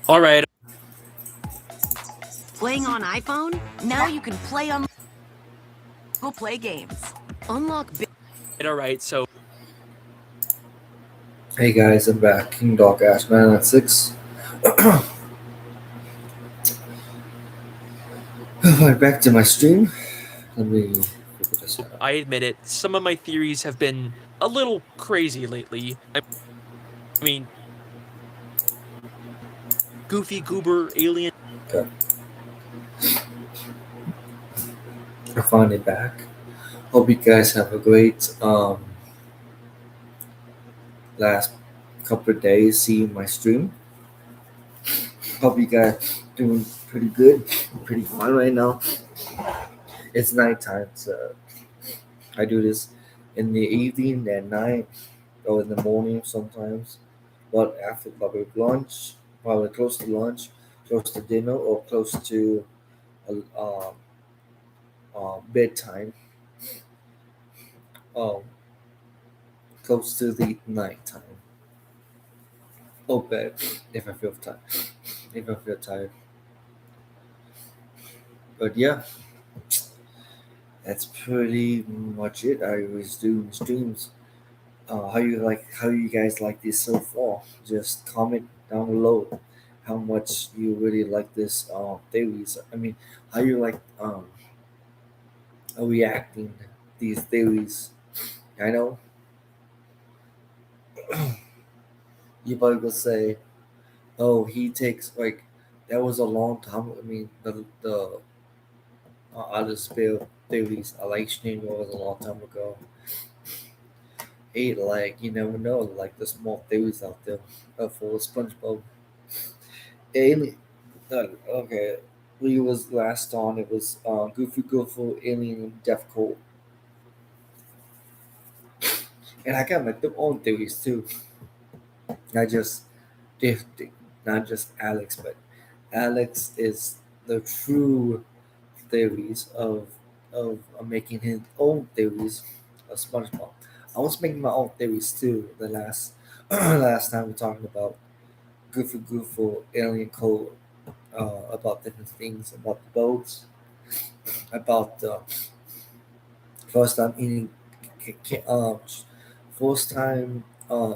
All right, Playing on iPhone? Now you can play on Google Play games. Unlock all right. So Hey guys, I'm back. King Dog Ash Man at 6. Alright, back to my stream. Let me figure this out. I admit it. Some of my theories have been a little crazy lately. I mean, goofy goober alien. Okay, I'm finally back. Hope you guys have a great last couple of days seeing my stream. Hope you guys doing pretty good, pretty fun right now. It's nighttime, so I do this in the evening, at night, or in the morning sometimes. But after probably lunch, probably close to lunch, close to dinner, or close to bedtime, um, close to the nighttime. Or bed, if I feel tired. If I feel tired. But yeah, that's pretty much it. I was doing streams. How you guys like this so far? Just comment down below how much you really like this theories. I mean, how you like reacting these theories. I know you probably will say, "Oh, he takes like that was a long time." I mean, the other spell theories, election was a long time ago. Hey, like you never know, like the small theories out there for SpongeBob. Alien. Okay, we was last on. It was Goofy Goofy Alien and Death Cold, and I got my own theories too. Not just Diff, not just Alex, but Alex is the true theories of making his own theories of SpongeBob. I was making my own theories too. The last last time we talked about Goofy Goofy Alien Code, about different things about the boats, about the first time eating, first time uh,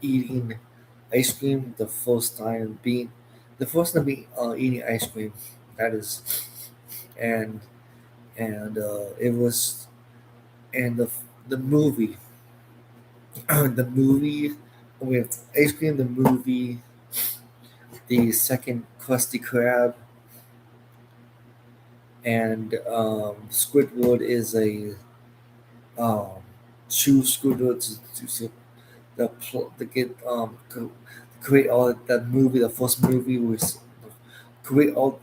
eating ice cream, the first time being eating ice cream. That is, and it was and the movie, the movie with ice cream, the movie, the second Krusty Krab, and Squidward is a um, choose Squidward to the get create all that movie. The first movie was create all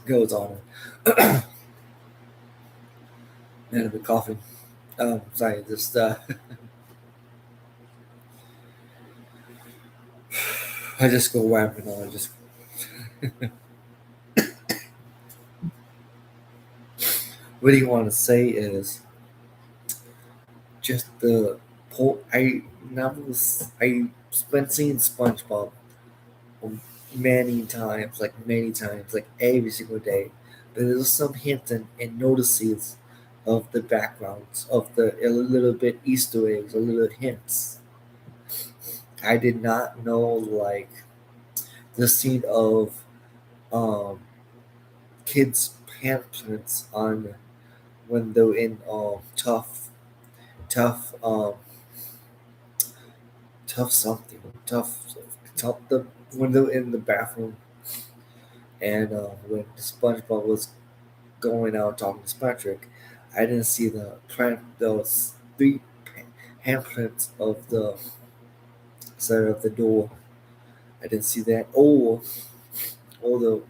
goes on. And the coughing. Sorry, just I just go ramping on. I just what you want to say is just the whole. I spent seeing SpongeBob many times, like every single day. But there's some hints and notices of the backgrounds of the a little bit Easter eggs, a little hints. I did not know like the scene of um, kids' pamphlets on when they're in tough tough something tough the when they're in the bathroom and when SpongeBob was going out talking to Patrick, I didn't see those three pamphlets of the side of the door. I didn't see that or the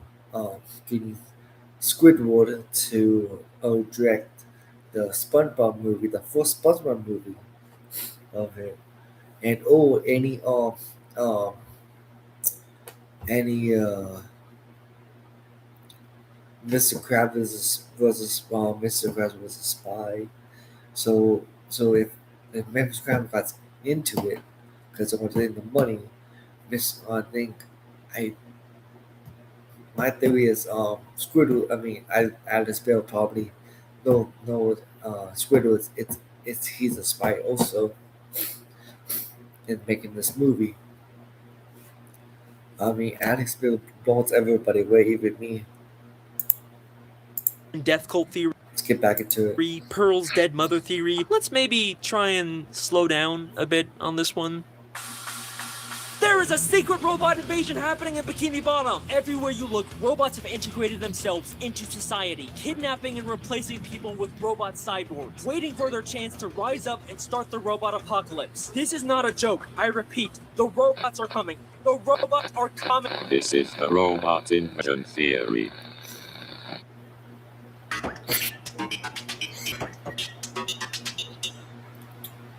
getting Squidward to direct the SpongeBob movie, the first SpongeBob movie of it, and um any Mr. Krabs was Mr. Krabs was a spy. So if Mr. Krabs got into it, because I wanted the money. This I think I my theory is Squidward. I mean, Alice Bale probably no Squidward. It's he's a spy also in making this movie. I mean, Alex Bale blows everybody away, even me. Death cult theory, Let's get back into it. Pearl's dead mother theory. Let's maybe try and slow down a bit on this one. There is a secret robot invasion happening in Bikini Bottom! Everywhere you look, robots have integrated themselves into society, kidnapping and replacing people with robot cyborgs, waiting for their chance to rise up and start the robot apocalypse. This is not a joke. I repeat, the robots are coming. The robots are coming! This is the robot invasion theory.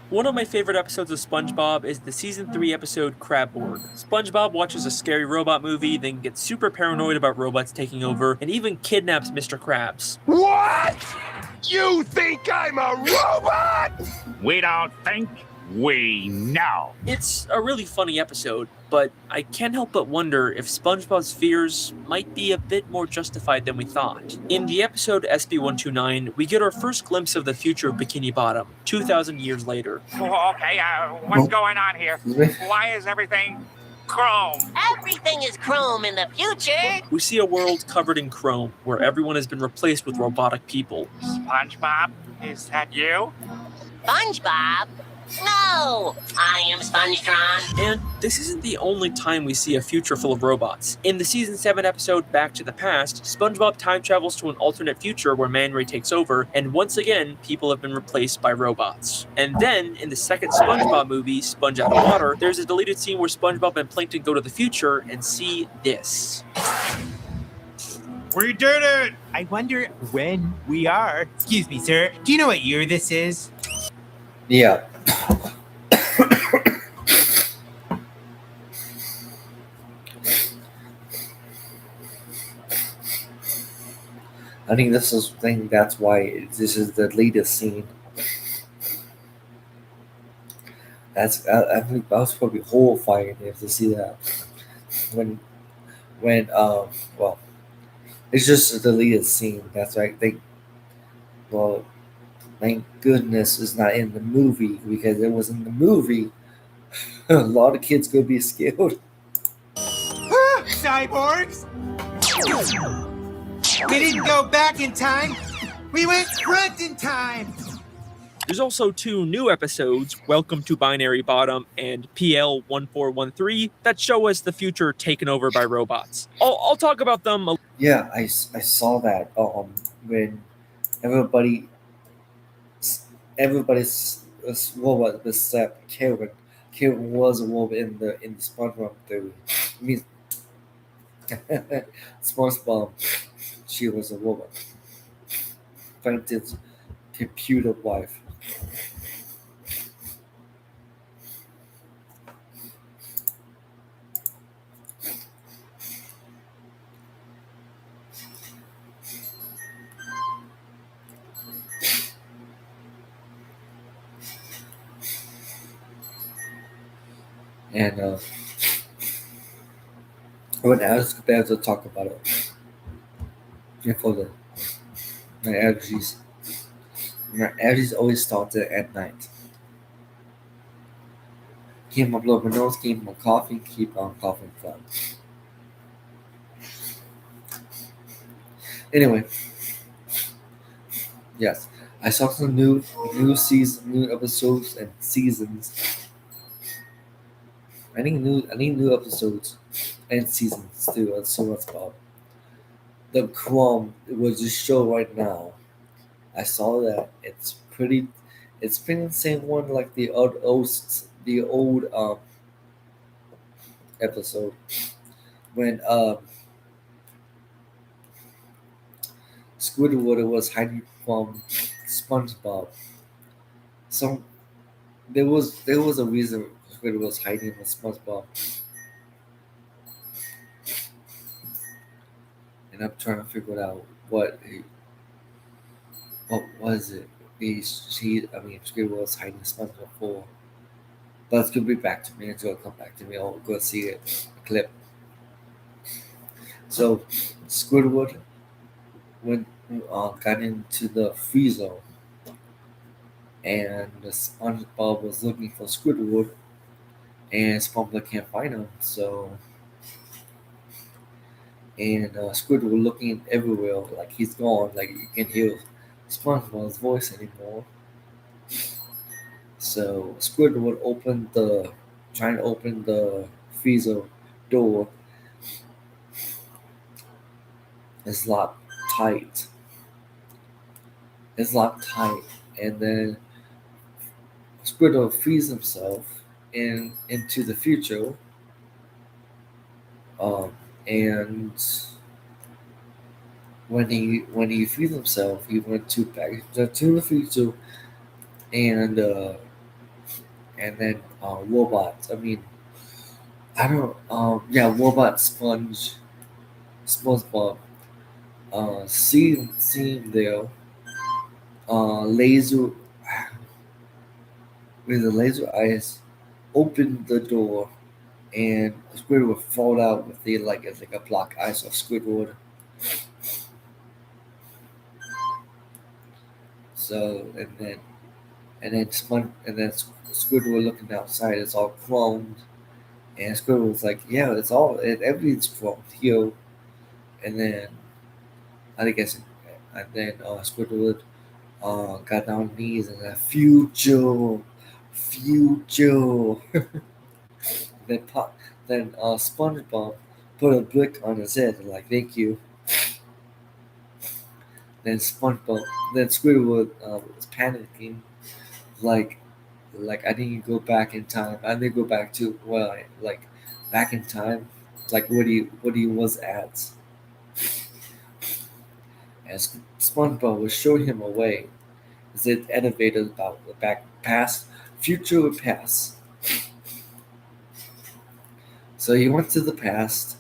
One of my favorite episodes of SpongeBob is the season 3 episode Crabboard. SpongeBob watches a scary robot movie, then gets super paranoid about robots taking over, and even kidnaps Mr. Krabs. What? You think I'm a robot? We don't think, we know. It's a really funny episode, but I can't help but wonder if SpongeBob's fears might be a bit more justified than we thought. In the episode SB129, we get our first glimpse of the future of Bikini Bottom, 2,000 years later. Okay, what's going on here? Why is everything chrome? Everything is chrome in the future. We see a world covered in chrome, where everyone has been replaced with robotic people. SpongeBob, is that you? SpongeBob? No! I am SpongeTron. And this isn't the only time we see a future full of robots. In the Season 7 episode Back to the Past, SpongeBob time travels to an alternate future where Man Ray takes over, and once again, people have been replaced by robots. And then, in the second SpongeBob movie, Sponge Out of Water, there's a deleted scene where SpongeBob and Plankton go to the future and see this. We did it! I wonder when we are. Excuse me, sir. Do you know what year this is? Yeah. I think that's why this is the latest scene. I think that was probably horrifying if to see that when well, it's just the latest scene. That's right. Thank goodness it's not in the movie, because it was in the movie. A lot of kids gonna be scared. Cyborgs! We didn't go back in time. We went front in time. There's also 2 new episodes, Welcome to Binary Bottom and PL1413, that show us the future taken over by robots. I'll talk about them. Yeah, I saw that. When everybody's robot except Karen. Karen was a robot in the SpongeBob theory. I mean, SpongeBob, she was a robot. Plankton's computer wife. And when Alex prepared to talk about it, for my allergies. My allergies always started at night. Keep my blood, my nose, keep my coughing, keep on coughing fun. Anyway, yes, I saw some new episodes and seasons. I need new episodes and seasons too. So much about the Chrome was just show right now. I saw that it's pretty the same one like the old episode when Squidward was hiding from SpongeBob. So there was a reason Squidward was hiding from SpongeBob. And I'm trying to figure out what was it? Squidward was hiding SpongeBob for. But it's gonna be back to me. It's gonna come back to me. I'll go see it, a clip. So Squidward got into the free zone, and the SpongeBob was looking for Squidward, and SpongeBob can't find him. So, and Squidward looking everywhere, like he's gone, like you can't hear SpongeBob's voice anymore. So Squidward trying to open the freezer door. It's locked tight. It's locked tight, and then Squidward frees himself into the future. And when he freed himself, he went back to the future, and then robots. I mean, I don't. Robot SpongeBob. Seeing there. Laser with the laser eyes, opened the door, and Squidward fall out with the like a block eyes of Squidward. So and then Squidward looking outside, it's all chromed, and Squidward's like, yeah, everything's chromed here. And then Squidward got down on his knees and said, future. Then SpongeBob put a brick on his head and like, thank you. Then Squidward was panicking, like I didn't go back in time. I didn't go back to back in time, like what he was at. As SpongeBob was showing him a way, the elevator about the back past, future or past. So he went to the past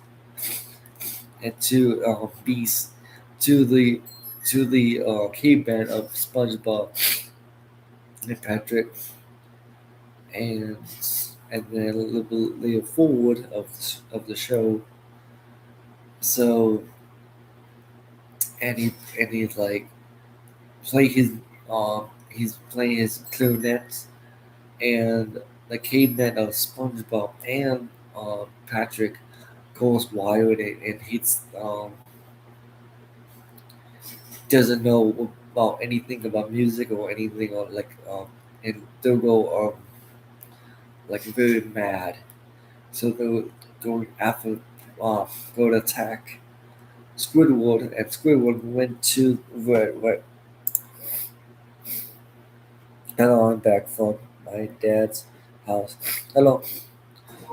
and to the caveman of SpongeBob and Patrick, and then a little bit forward of the show. So he's like he's playing his clarinet, and the caveman of SpongeBob and Patrick goes wild, and he's doesn't know about anything about music or anything, or and they'll go like very mad. So they'll go after go to attack Squidward, and Squidward went to where. Hello, I'm back from my dad's house. Hello.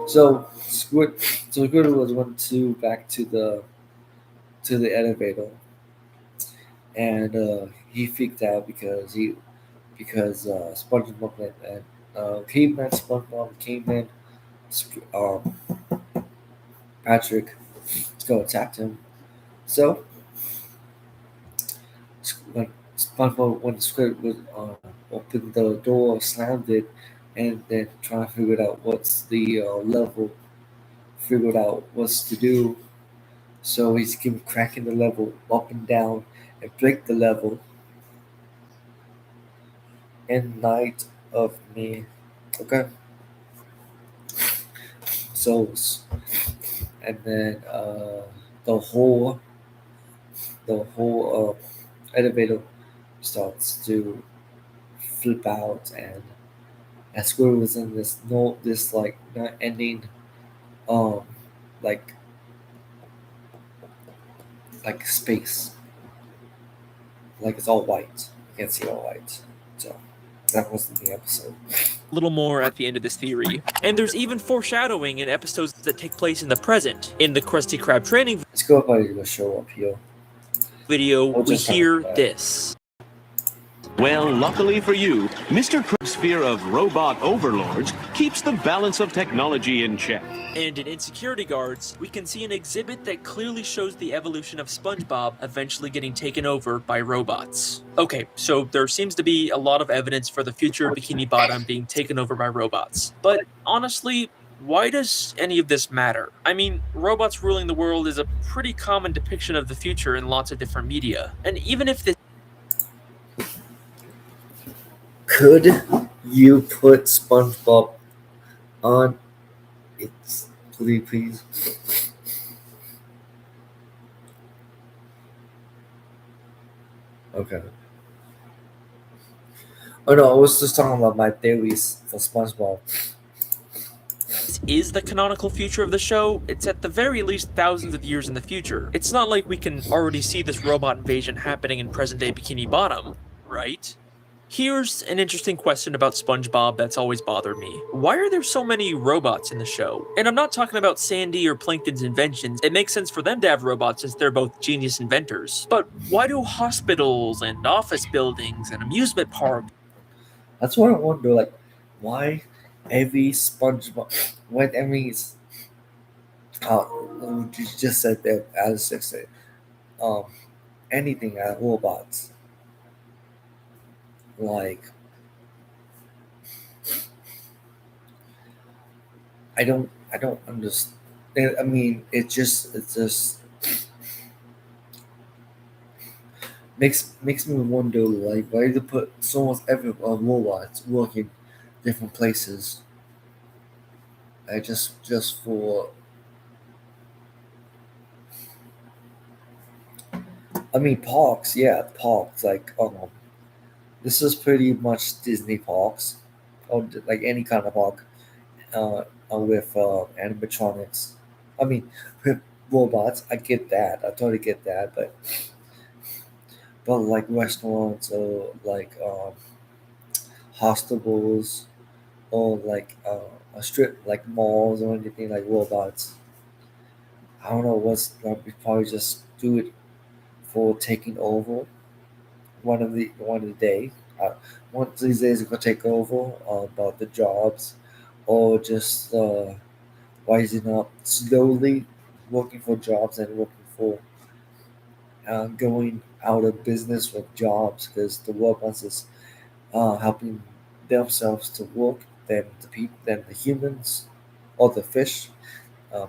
So Squidward went back to the elevator, and he freaked out because SpongeBob and caveman SpongeBob, caveman Patrick go attack him. So when Squidward opened the door, slammed it, and then trying to figure out what's the level, figured out what's to do. So he's keep cracking the level up and down and break the level. And Night of Me. Okay. So and then the whole elevator starts to flip out, and Squidward was in this not ending like space, like it's all white. You can't see all white. So that wasn't the episode. A little more at the end of this theory. And there's even foreshadowing in episodes that take place in the present. In the Krusty Krab training Let's go by the show up here. video, We'll we just have hear that. this. Well, luckily for you, Mr. Krabs' fear of robot overlords keeps the balance of technology in check. And in Insecurity Guards, we can see an exhibit that clearly shows the evolution of SpongeBob eventually getting taken over by robots. Okay, so there seems to be a lot of evidence for the future Bikini Bottom being taken over by robots. But honestly, why does any of this matter? I mean, robots ruling the world is a pretty common depiction of the future in lots of different media. And even if this Could you put SpongeBob on its please? Okay. Oh no, I was just talking about my theories for SpongeBob. is the canonical future of the show, it's at the very least thousands of years in the future. It's not like we can already see this robot invasion happening in present-day Bikini Bottom, right? Here's an interesting question about SpongeBob that's always bothered me. Why are there so many robots in the show? And I'm not talking about Sandy or Plankton's inventions. It makes sense for them to have robots since they're both genius inventors. But why do hospitals and office buildings and amusement parks That's what I wonder, like, why every SpongeBob, when every, you just said that, as just said, um, anything at robots, like, I don't understand. I mean, it just makes me wonder, like, why they put so much effort on robots working different places. I just for, I mean, parks, yeah, parks, like, this is pretty much Disney parks, or like any kind of park, with animatronics. I mean, with robots, I get that. I totally get that, but like restaurants or like hospitals or like a strip like malls or anything like robots. I don't know what's we probably just do it for taking over one of the day. One of these days, we're gonna take over about the jobs, or just rising up slowly, working for jobs and working for going out of business with jobs because the robots is helping themselves to work than the people than the humans or the fish. Um,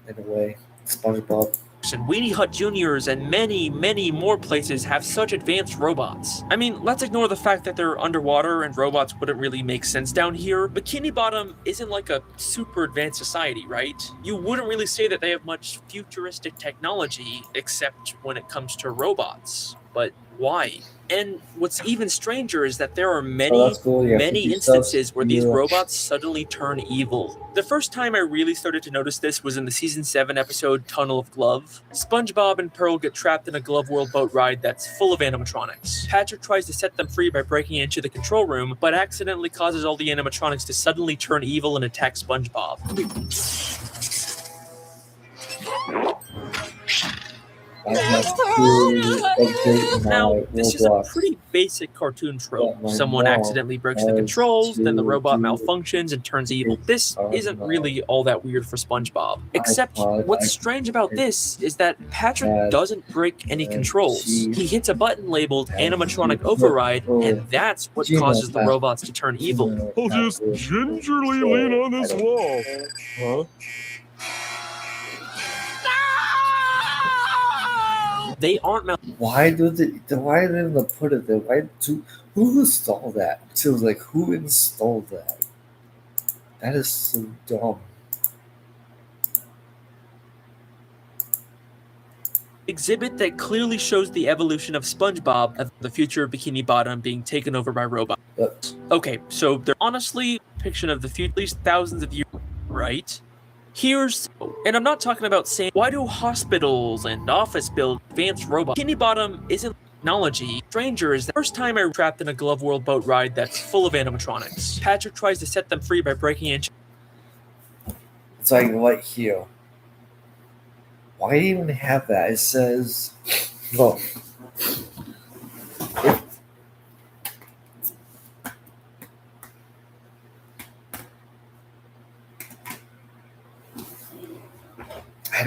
in a way, SpongeBob. and Weenie Hut Juniors and many, many more places have such advanced robots. I mean, let's ignore the fact that they're underwater and robots wouldn't really make sense down here. Bikini Bottom isn't like a super advanced society, right? You wouldn't really say that they have much futuristic technology, except when it comes to robots. But why? And what's even stranger is that there are many, Cool. Yeah, many fifty instances where these Yeah. robots suddenly turn evil. The first time I really started to notice this was in the season 7 episode Tunnel of Glove. SpongeBob and Pearl get trapped in a Glove World boat ride that's full of animatronics. Patrick tries to set them free by breaking into the control room, but accidentally causes all the animatronics to suddenly turn evil and attack SpongeBob. Now, this is a pretty basic cartoon trope. Someone accidentally breaks the controls, then the robot malfunctions and turns evil. This isn't really all that weird for SpongeBob. Except, what's strange about this is that Patrick doesn't break any controls. He hits a button labeled animatronic override, and that's what causes the robots to turn evil. I'll just gingerly lean on this wall. Huh? They aren't Why didn't they put it there? Who installed that? So it was like, who installed that? That is so dumb. exhibit that clearly shows the evolution of SpongeBob of the future Bikini Bottom being taken over by robots. Okay, so they're honestly a depiction of the future, at least thousands of years, right? Here's, and I'm not talking about saying, why do hospitals and office build advanced robots? Bikini Bottom isn't technology. Stranger is the first time I was trapped in a Glove World boat ride that's full of animatronics. Patrick tries to set them free by breaking into. It's like right here. Why do you even have that? It says, look,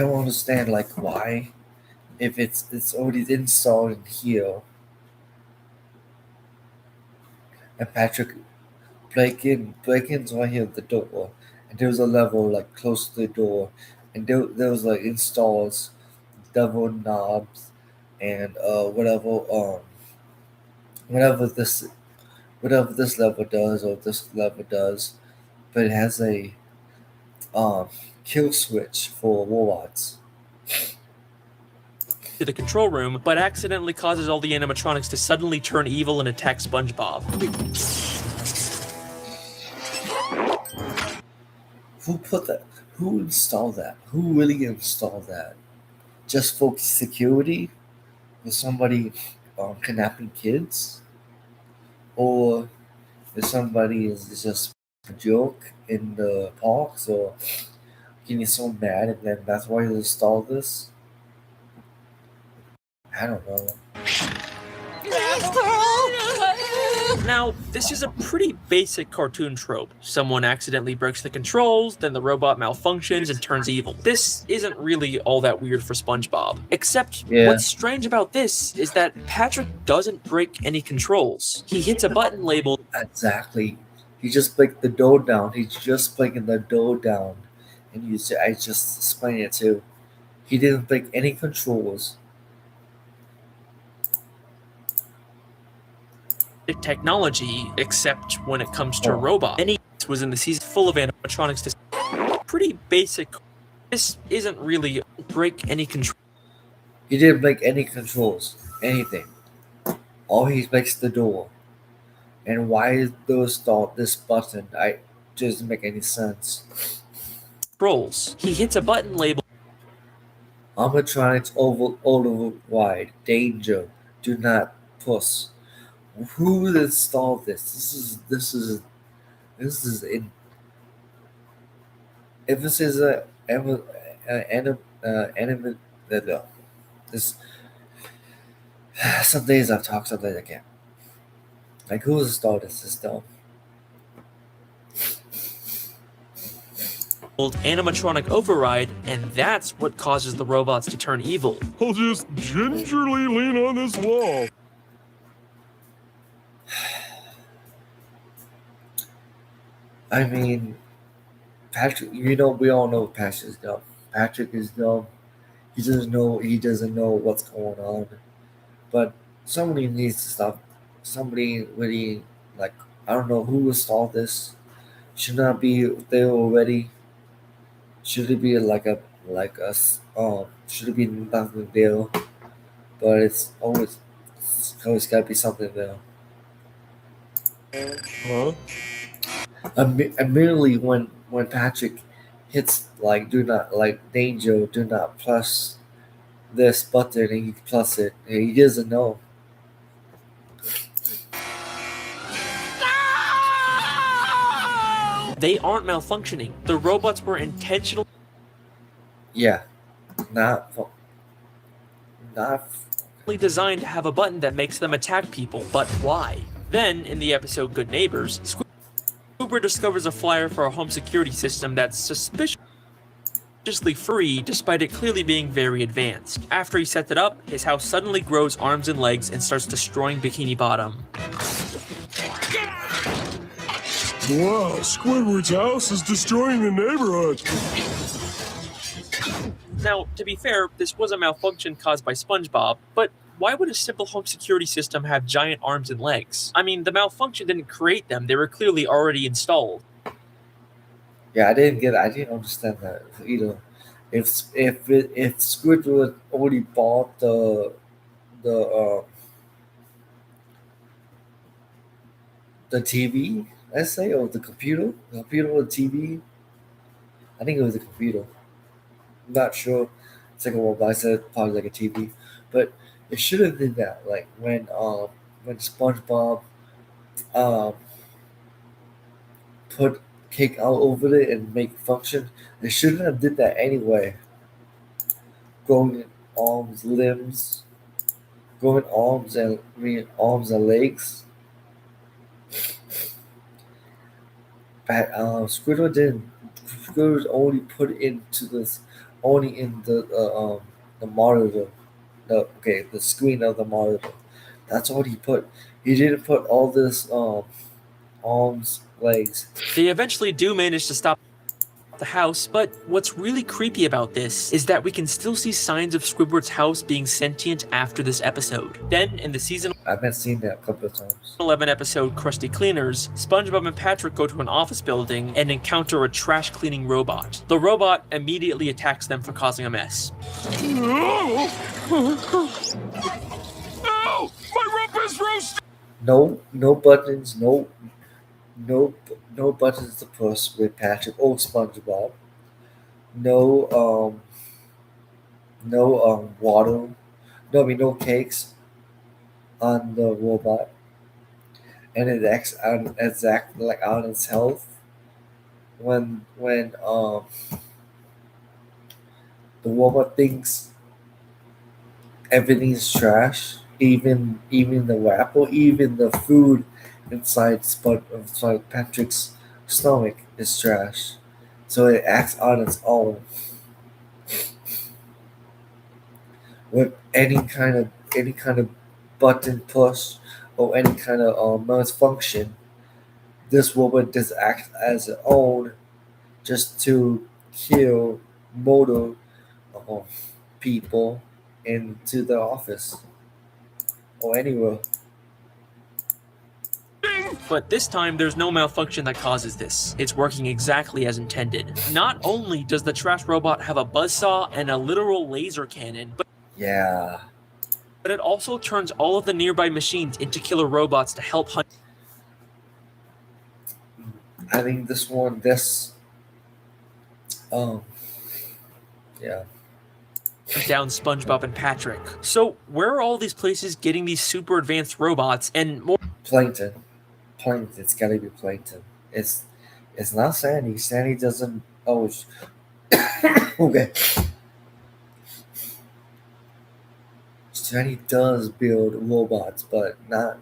don't understand like why, if it's already installed in here, and Patrick break-in's right here at the door, and there was a level like close to the door, and there was like installs, devil knobs, and whatever this whatever this level does or this level does, but it has a um kill switch for robots. To the control room, but accidentally causes all the animatronics to suddenly turn evil and attack SpongeBob. Who put that? Who installed that? Who really installed that? Just for security? Was somebody kidnapping kids? Or if somebody is just a joke in the parks or getting so mad and then that's why you installed this? I don't know. Now, this is a pretty basic cartoon trope. Someone accidentally breaks the controls, then the robot malfunctions and turns evil. This isn't really all that weird for SpongeBob. Except, what's strange about this is that Patrick doesn't break any controls. He hits a button labeled... Exactly. He just break the door down. He's just breaking the door down. And I just explained it too. He didn't break any controls. technology, except when it comes to robots. Any was in the season full of animatronics to pretty basic. This isn't really break any control. He didn't break any controls, anything. All he makes the door. And why is this button? I doesn't make any sense. Controls. He hits a button labeled Animatronics override. Danger. Do not push. Who installed this? This is in. If this is this. Some days I talk, some days I can't. Like who installed this system? animatronic override, and that's what causes the robots to turn evil. I'll just gingerly lean on this wall. I mean, Patrick. We all know Patrick is dumb. Patrick is dumb. He doesn't know. He doesn't know what's going on. But somebody needs to stop. Somebody really like I don't know who installed this. Should not be there already. Should it be should it be nothing there? But it's always gotta be something there. Huh? Immediately when Patrick hits do not danger, do not plus this button and he plus it, and he doesn't know. They aren't malfunctioning. The robots were intentionally not designed to have a button that makes them attack people, but why? Then, in the episode Good Neighbors, Squidward discovers a flyer for a home security system that's suspiciously free despite it clearly being very advanced. After he sets it up, his house suddenly grows arms and legs and starts destroying Bikini Bottom. Wow, Squidward's house is destroying the neighborhood. Now, to be fair, this was a malfunction caused by SpongeBob, but why would a simple home security system have giant arms and legs? I mean, the malfunction didn't create them, they were clearly already installed. Yeah, I didn't understand that either. If Squidward already bought the TV, let's say, or the computer or the TV. I think it was a computer. I'm not sure. It's like a mobile. I said probably like a TV, but it should have did that. Like when SpongeBob put cake out over it and make function, they shouldn't have did that anyway. Growing arms, limbs, growing arms and legs. But Squidward didn't. Squidward only put into this only in the monitor, the screen of the monitor. That's all he put. He didn't put all this arms, legs. They eventually do manage to stop the house, but what's really creepy about this is that we can still see signs of Squidward's house being sentient after this episode. Then, in the season I've been seeing that a couple of times. 11 episode Krusty Cleaners, SpongeBob and Patrick go to an office building and encounter a trash cleaning robot. The robot immediately attacks them for causing a mess. Ow! My rump is roasted! No buttons, no buttons to push with Patrick or SpongeBob. No water. No cakes on the robot, and it acts like on its health when the robot thinks everything's trash, even the wrapper, even the food inside Patrick's stomach is trash. So it acts on its own with any kind of button push or any kind of malfunction. This robot just acts as its own just to kill motor people into the office or anywhere. But this time, there's no malfunction that causes this. It's working exactly as intended. Not only does the trash robot have a buzzsaw and a literal laser cannon, but it also turns all of the nearby machines into killer robots to help hunt. I think down SpongeBob and Patrick. So where are all these places getting these super advanced robots and more? Plankton. It's gotta be Plankton. It's not Sandy. Sandy doesn't. Oh, okay. Sandy does build robots, but not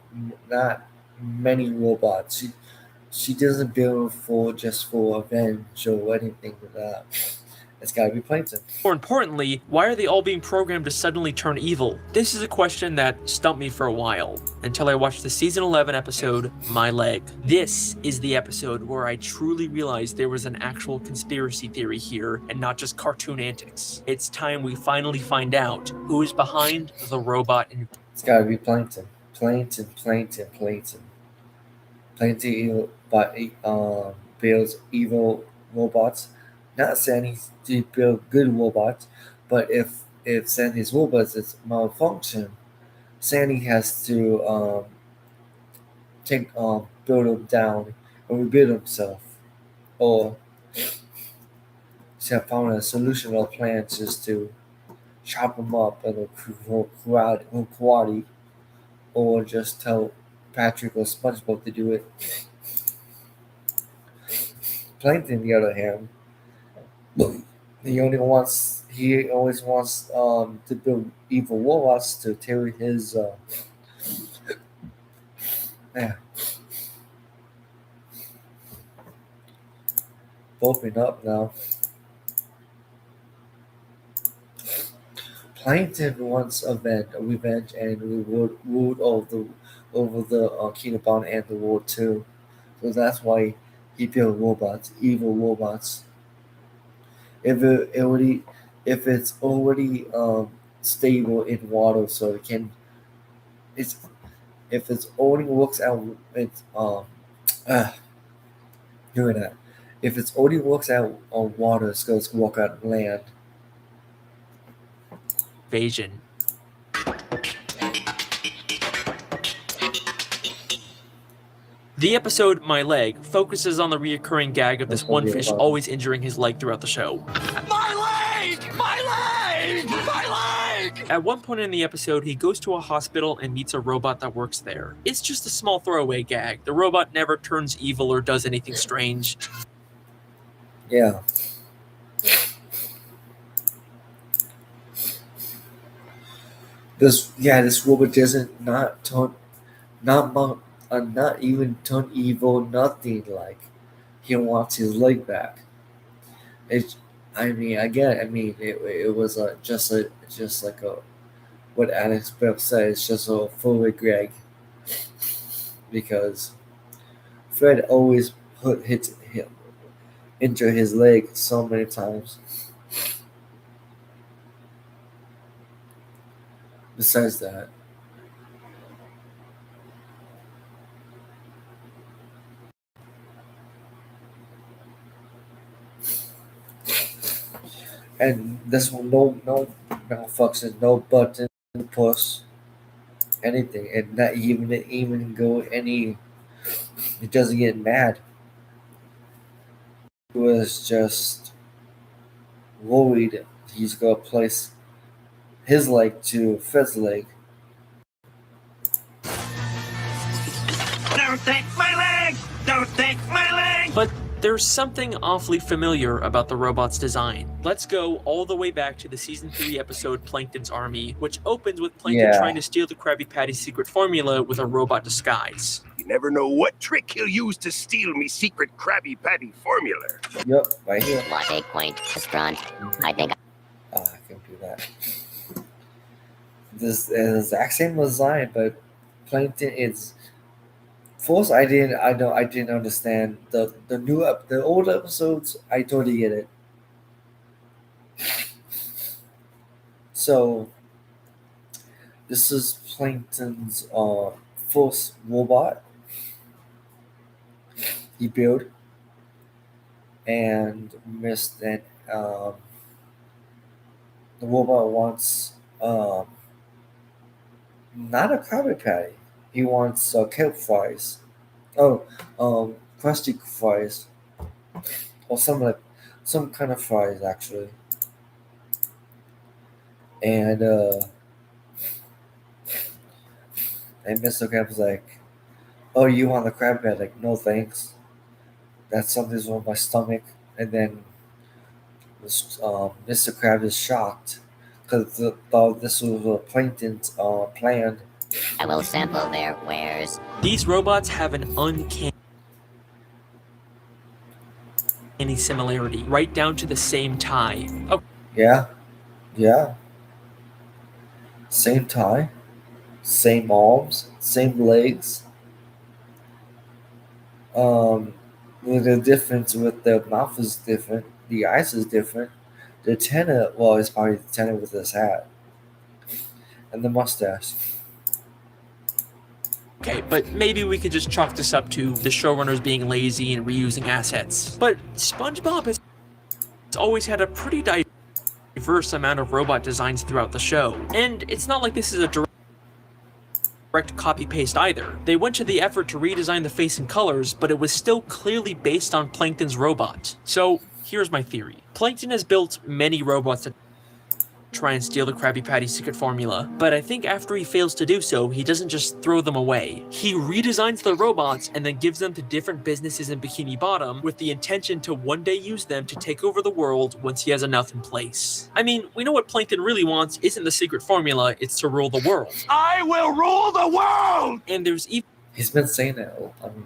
many robots. She doesn't build for revenge or anything like that. It's gotta be Plankton. More importantly, why are they all being programmed to suddenly turn evil? This is a question that stumped me for a while, until I watched the season 11 episode, My Leg. This is the episode where I truly realized there was an actual conspiracy theory here, and not just cartoon antics. It's time we finally find out who is behind the robot. It's gotta be Plankton. Plankton builds evil robots. Not Sandy to build good robots, but if Sandy's robots is malfunction, Sandy has to build them down and rebuild himself, or she have found a solution or plan just to chop them up in a karate, or just tell Patrick or SpongeBob to do it. Plankton, on the other hand, he always wants to build evil robots to carry his open up now. Plankton wants revenge and reward over the Kingdom Bound and the world too. So that's why he built robots, evil robots. If it's already stable in water, so it can. If it only works out, doing that. If it only works out on water, so it's walk out on land. Invasion. The episode My Leg focuses on the reoccurring gag of this one fish always injuring his leg throughout the show. My leg! My leg! My leg! At one point in the episode, he goes to a hospital and meets a robot that works there. It's just a small throwaway gag. The robot never turns evil or does anything strange. Yeah. This robot doesn't not even turn evil, nothing like. He wants his leg back. I mean, again, I mean, it was just like a what Alex Webb said. It's just a full Greg because Fred always hits him, injure his leg so many times. Besides that, and this one, no malfunction, no button push, anything, and not even go any. It doesn't get mad. It was just worried he's gonna place his leg to Fred's leg. Don't take my leg! Don't take my leg! But there's something awfully familiar about the robot's design. Let's go all the way back to the season 3 episode Plankton's Army, which opens with Plankton trying to steal the Krabby Patty's secret formula with a robot disguise. You never know what trick he'll use to steal me secret Krabby Patty formula. Yep, right here. Latte point restaurant. I think I can do that. This is the exact same design, but Plankton is. First, I didn't understand the old episodes. I totally get it. So, this is Plankton's first robot he built, and missed and the robot wants not a Krabby Patty. He wants kelp fries. Crusty fries, or some kind of fries actually. And Mr. Krabs was like, "Oh, you want the Krabby Patty?" Like, no thanks. That's something's wrong with my stomach. And then Mr. Krabs is shocked because thought this was Plankton's plan. I will sample their wares. These robots have an uncanny similarity, right down to the same tie. Oh, Yeah. Same tie, same arms, same legs. With the difference with the mouth is different, the eyes is different. The antenna, well, it's probably the antenna with his hat, and the mustache. okay, but maybe we could just chalk this up to the showrunners being lazy and reusing assets. But SpongeBob has always had a pretty diverse amount of robot designs throughout the show. And it's not like this is a direct copy-paste either. They went to the effort to redesign the face and colors, but it was still clearly based on Plankton's robot. So here's my theory. Plankton has built many robots to try and steal the Krabby Patty secret formula, but I think after he fails to do so, he doesn't just throw them away. He redesigns the robots and then gives them to different businesses in Bikini Bottom with the intention to one day use them to take over the world once he has enough in place. I mean, we know what Plankton really wants isn't the secret formula, it's to rule the world. I will rule the world! And there's even He's been saying that. I mean,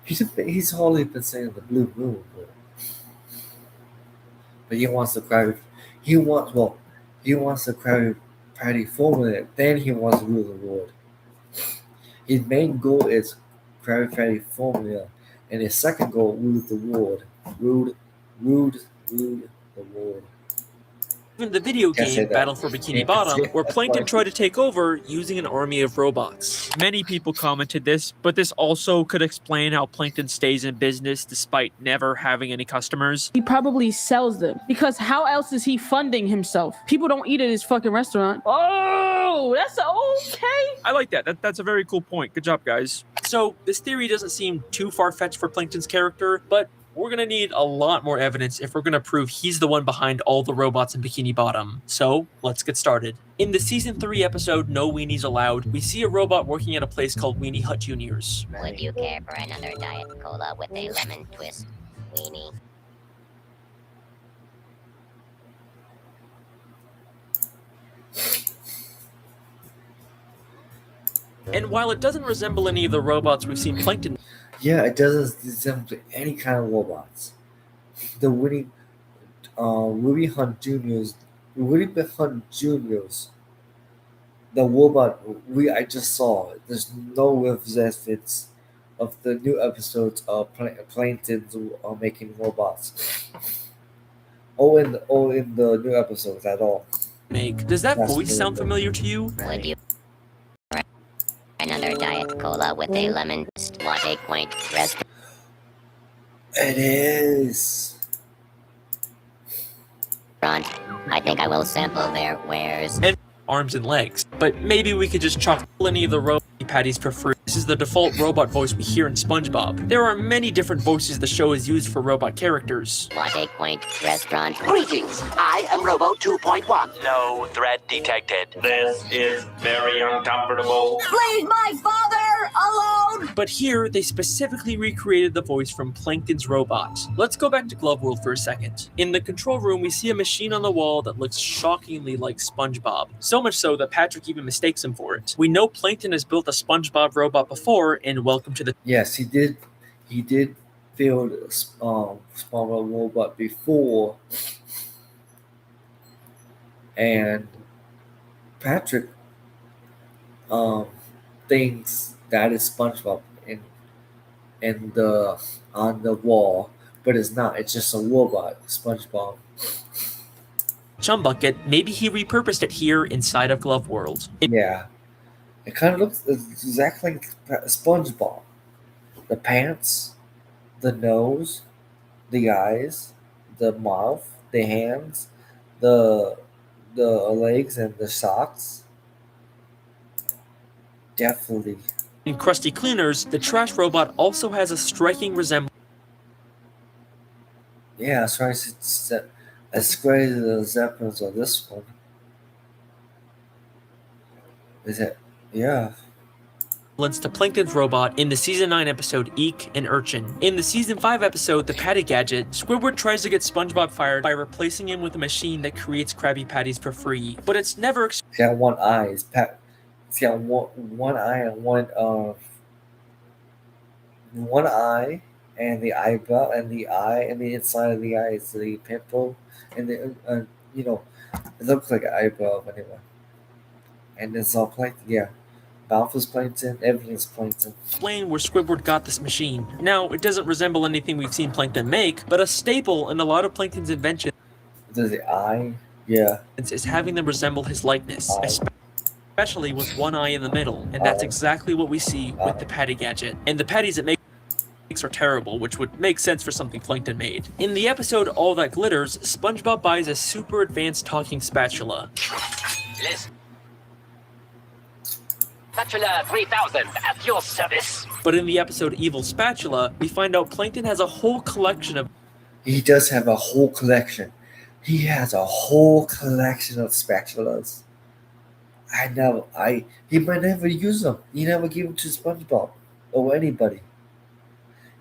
he's hardly been saying the blue moon, but he wants the Krabby. He wants the Krabby Patty formula. Then he wants to rule the world. His main goal is Krabby Patty formula, and his second goal rule the world. Rule the world. even the video Can't say game that. Battle for Bikini Can't Bottom, say where that. Plankton tried to take over using an army of robots. Many people commented this, but this also could explain how Plankton stays in business despite never having any customers. He probably sells them because how else is he funding himself? People don't eat at his fucking restaurant. Oh, that's okay. I like that. That's a very cool point. Good job, guys. So, this theory doesn't seem too far-fetched for Plankton's character, but we're going to need a lot more evidence if we're going to prove he's the one behind all the robots in Bikini Bottom. So, let's get started. In the Season 3 episode, No Weenies Allowed, we see a robot working at a place called Weenie Hut Juniors. Would you care for another Diet Cola with a lemon twist, weenie? And while it doesn't resemble any of the robots we've seen Plankton Yeah, it doesn't resemble any kind of robots. The winning, Willie Hunt Jr.'s the robot I just saw. There's no evidence of the new episodes of Plankton's making robots. In the new episodes at all. Make. Does that That's voice really sound good. familiar to you? Would you another Diet Cola with a lemon twist? Latte point restaurant? It is. I think I will sample their wares. And arms and legs. But maybe we could just chalk any of the robot patties for free. This is the default robot voice we hear in SpongeBob. There are many different voices the show has used for robot characters. Latte point restaurant. Greetings, I am Robo 2.1. No threat detected. This is very uncomfortable. Leave my father alone! But here, they specifically recreated the voice from Plankton's robot. Let's go back to Glove World for a second. In the control room, we see a machine on the wall that looks shockingly like SpongeBob. So much so that Patrick even mistakes him for it. We know Plankton has built a SpongeBob robot before in Welcome to the... Yes, he did. He did build a SpongeBob robot before, and Patrick thinks that is SpongeBob in the on the wall, but it's not. It's just a robot, SpongeBob. Chum Bucket, maybe he repurposed it here inside of Glove World. Yeah, it kind of looks exactly like SpongeBob. The pants, the nose, the eyes, the mouth, the hands, the legs, and the socks. Definitely. In Krusty Cleaners, the trash robot also has a striking resemblance. Yeah, that's right. It's as great as the resemblance of this one. Is it? Yeah. To Plankton's robot in the Season 9 episode Eek and Urchin. In the Season 5 episode The Patty Gadget, Squidward tries to get SpongeBob fired by replacing him with a machine that creates Krabby Patties for free, but it's never... He's got one eye. He's got one eye and one eye and the eyebrow and the eye and the inside of the eye is the pimple and the it looks like an eyebrow anyway. And it's all plankton, yeah. Mouth is plankton, everything's plankton. Explain where Squidward got this machine. Now, it doesn't resemble anything we've seen Plankton make, but a staple in a lot of Plankton's inventions Does the eye? Yeah. is having them resemble his likeness, especially with one eye in the middle, and that's exactly what we see with the Patty Gadget. And the patties it makes are terrible, which would make sense for something Plankton made. In the episode All That Glitters, SpongeBob buys a super advanced talking spatula. Listen. Spatula 3000 at your service. But in the episode Evil Spatula, we find out Plankton has a whole collection of... He does have a whole collection. He has a whole collection of spatulas. He might never use them. He never give them to SpongeBob or anybody.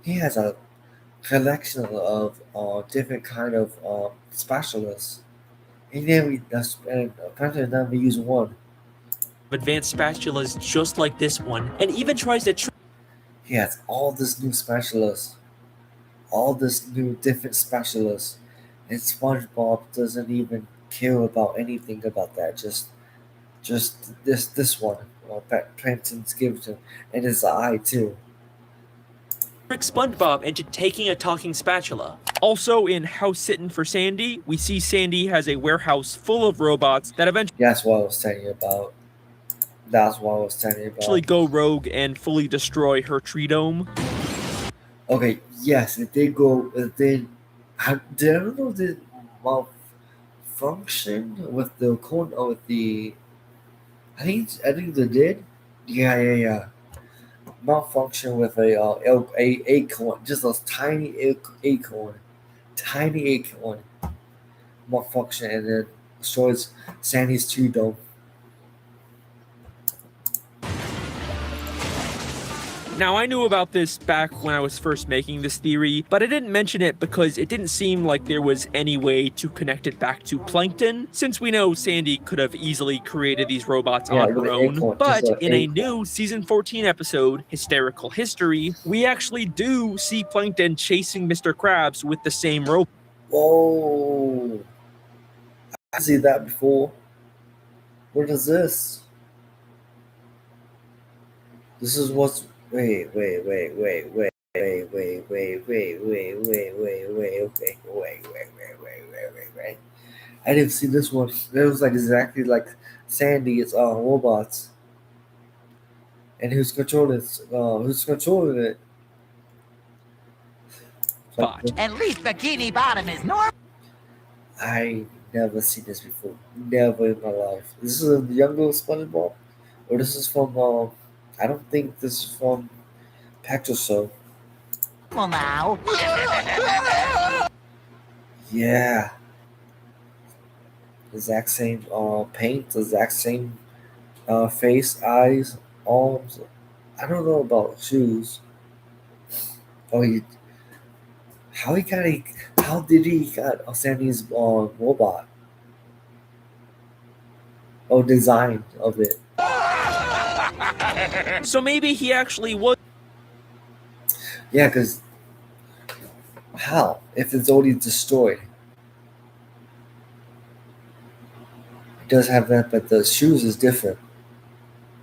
He has a collection of different kind of spatulas. He never apparently never used one. Advanced spatulas just like this one, and even tries to He has all this new spatulas. All this new different spatulas. And SpongeBob doesn't even care about anything about that. Just this one. Plankton's given to him. And his eye too. trick SpongeBob into taking a talking spatula. Also in House Sittin' for Sandy, we see Sandy has a warehouse full of robots that eventually... That's what I was telling you about. Actually go rogue and fully destroy her tree dome. Okay, yes, it did go. Did I don't know the malfunction with the cone or with the? I think they did. Yeah. Malfunction with a acorn, just a tiny acorn, malfunction, and then destroys Sandy's tree dome. Now, I knew about this back when I was first making this theory, but I didn't mention it because it didn't seem like there was any way to connect it back to Plankton, since we know Sandy could have easily created these robots on her own. But in a new Season 14 episode, Hysterical History, we actually do see Plankton chasing Mr. Krabs with the same robot. Whoa! I see that before. What is this? This is what's. Wait. I didn't see this one. It was like exactly like Sandy. It's robots, and who's controlling it? Who's controlling it? Bot. At least Bikini Bottom is normal. I never seen this before. Never in my life. This is a younger SpongeBob, or this is from. I don't think this is from Pax or so. Well, now. Yeah. Exact same paint, the exact same face, eyes, arms. I don't know about shoes. Oh, how did he got Sandy's robot? Oh, design of it. So maybe he actually was. Yeah, because how? If it's already destroyed. It does have that, but the shoes is different.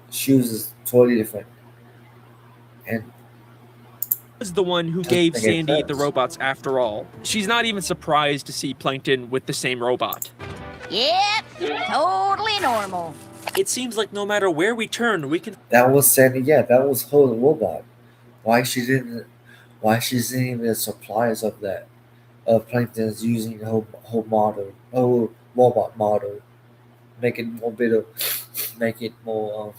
Shoes is totally different. And Was the one who Doesn't gave make Sandy the sense. robots after all. She's not even surprised to see Plankton with the same robot. Yep, totally normal. It seems like no matter where we turn, we can. that was Sandy. Yeah, that was her robot. Why she's in the supplies of that Plankton is using her model, her robot model, make it more better, make it more.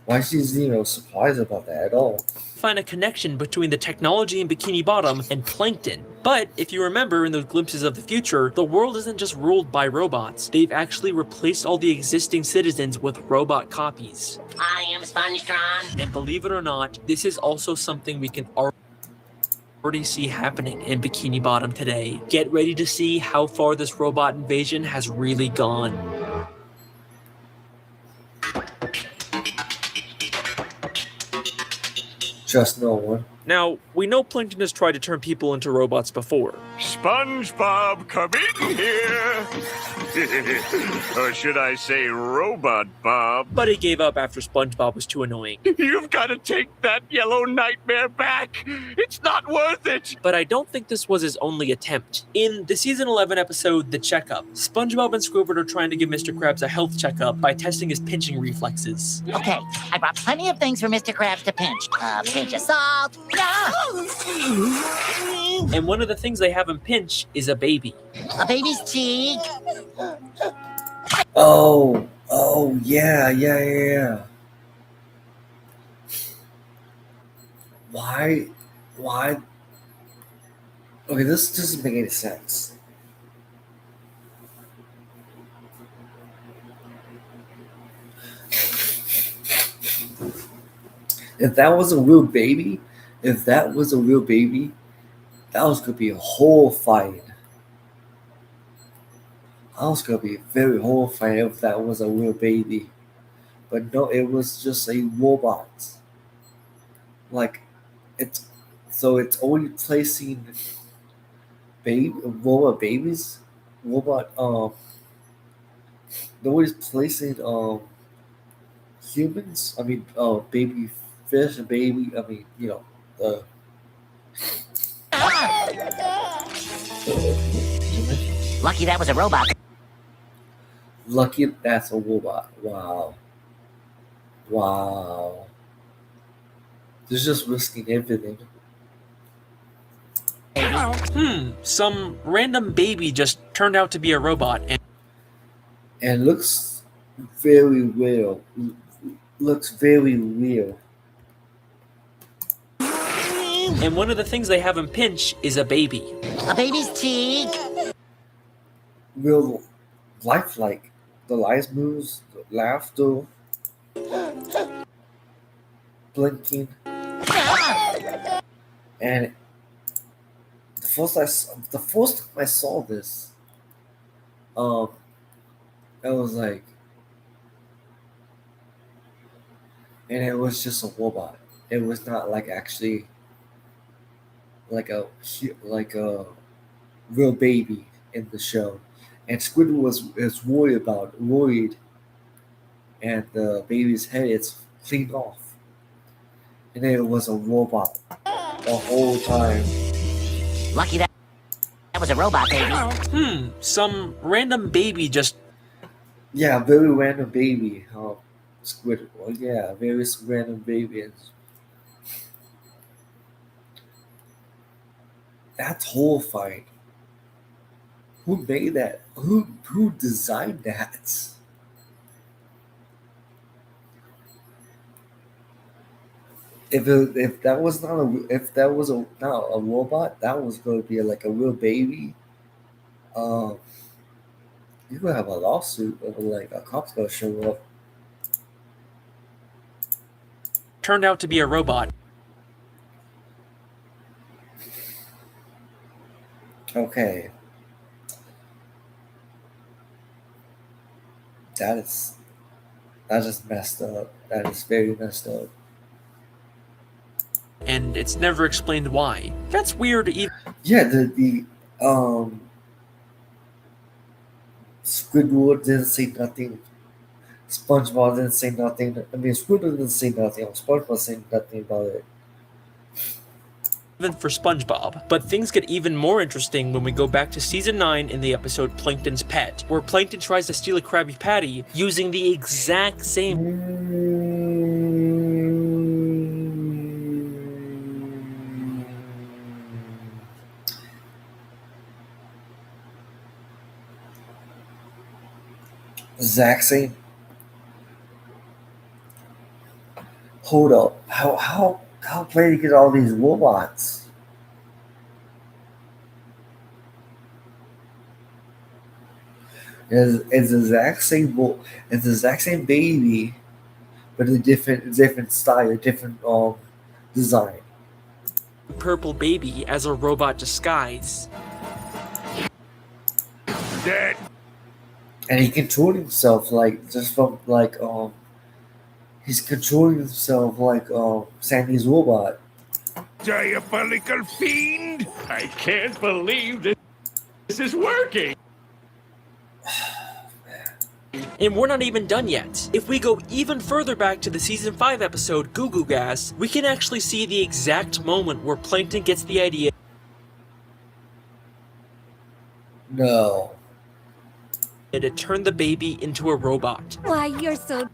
Why she's surprised about that at all? Find a connection between the technology in Bikini Bottom and Plankton. But if you remember in those glimpses of the future, the world isn't just ruled by robots. They've actually replaced all the existing citizens with robot copies. I am SpongeTron. And believe it or not, this is also something we can already see happening in Bikini Bottom today. Get ready to see how far this robot invasion has really gone. Trust no one. Now, we know Plankton has tried to turn people into robots before. SpongeBob, come in here. Or should I say Robot Bob? But he gave up after SpongeBob was too annoying. You've got to take that yellow nightmare back. It's not worth it. But I don't think this was his only attempt. In the season 11 episode, The Checkup, SpongeBob and Squidward are trying to give Mr. Krabs a health checkup by testing his pinching reflexes. Okay, I brought plenty of things for Mr. Krabs to pinch. A pinch of salt. And one of the things they have him pinch is a baby. A baby's cheek. Oh, yeah. Why? Okay, this doesn't make any sense. If that was a real baby, that was gonna be a whole fight. I was gonna be very horrified if that was a real baby. But no, it was just a robot. Like, it's only placing robot babies. Nobody's placing humans. I mean, baby fish, baby. I mean, Lucky that was a robot. Lucky that's a robot. Wow. They're just risking everything. Some random baby just turned out to be a robot And looks very real. And one of the things they have him pinch is a baby. A baby's cheek. Real lifelike. The eyes moves, the laughter, blinking. And the first time I saw this, I was like, and it was just a robot. It was not like actually like a real baby in the show, and Squidward was worried, and the baby's head is cleaned off, and then it was a robot the whole time. Lucky that was a robot, baby. Some random baby just Yeah, very random baby. Squidward. Well, yeah, very random baby. And that's horrifying. Who made that? Who designed that? If that was not a robot, that was going to be like a real baby. Um, you could have a lawsuit over like a cop's gonna show up. turned out to be a robot. Okay, that is messed up. That is very messed up. And it's never explained why. That's weird even. Yeah, the Squidward didn't say nothing. SpongeBob didn't say nothing. I mean, Squidward didn't say nothing. SpongeBob saying nothing about it. Even for SpongeBob. But things get even more interesting when we go back to season 9 in the episode Plankton's Pet, where Plankton tries to steal a Krabby Patty using the exact same Exact same. Hold up. How play to get all these robots? It's the exact same it's the exact same baby, but a different style, different design. purple baby as a robot disguise. Dead. And he controlled himself like just from like he's controlling himself like Sandy's robot. Diabolical fiend. I can't believe this is working. And we're not even done yet. If we go even further back to the season 5 episode Goo Goo Gas, we can actually see the exact moment where Plankton gets the idea No. to turn the baby into a robot. Why, you're so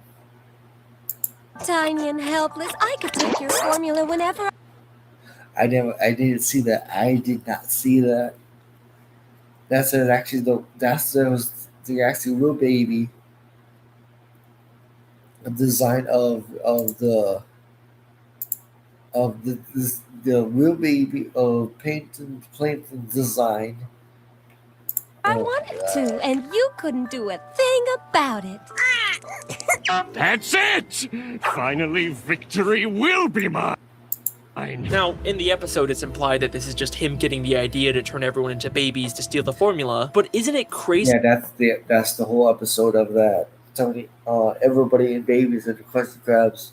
tiny and helpless. I could take your formula whenever. I didn't see that. I did not see that. That's the actual real baby. The design of the real baby of Plankton design. I wanted to, and you couldn't do a thing about it. That's it! Finally, victory will be mine. Now, in the episode, it's implied that this is just him getting the idea to turn everyone into babies to steal the formula, but isn't it crazy? Yeah, that's the whole episode of that. Tony, everybody in babies and the Krusty Krabs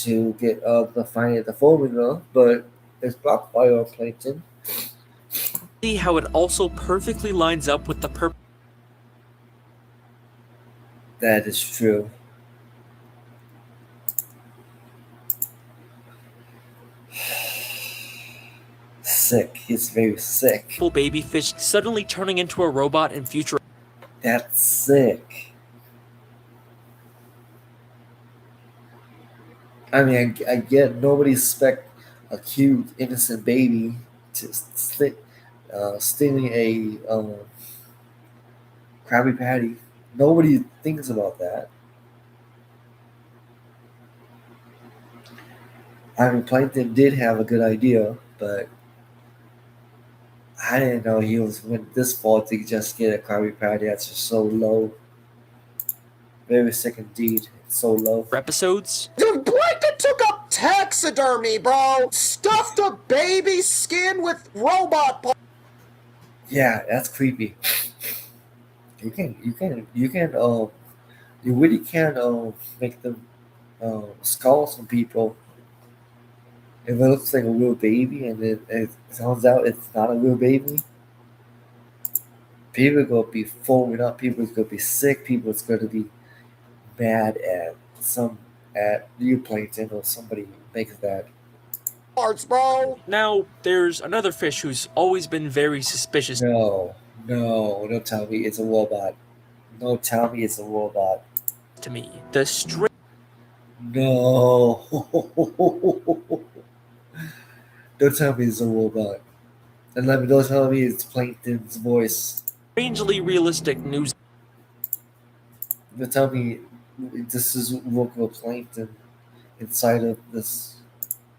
to get the formula, but it's blocked by our Plankton. See how it also perfectly lines up with the purple. That is true. Sick. He's very sick. Baby fish suddenly turning into a robot in future. That's sick. I mean, I get nobody expect a cute, innocent baby to stealing a Krabby Patty. Nobody thinks about that. I mean, Plankton did have a good idea, but I didn't know he went this far to just get a Krabby Patty. That's just so low. Very sick indeed. It's so low. Episodes? Dude, Plankton took up taxidermy, bro. Stuffed a baby skin with robot parts. Yeah, that's creepy. You really can make them skulls from people. If it looks like a real baby and it turns out it's not a real baby. People are gonna be foaming up. People are gonna be sick. People are gonna be mad at you, Plankton, or somebody makes that. Parts, bro. Now, there's another fish who's always been very suspicious No, don't tell me it's a robot. Don't tell me it's a robot. to me. The stray No. Don't tell me it's a robot. And don't tell me it's Plankton's voice. strangely realistic news Don't tell me this is local Plankton inside of this.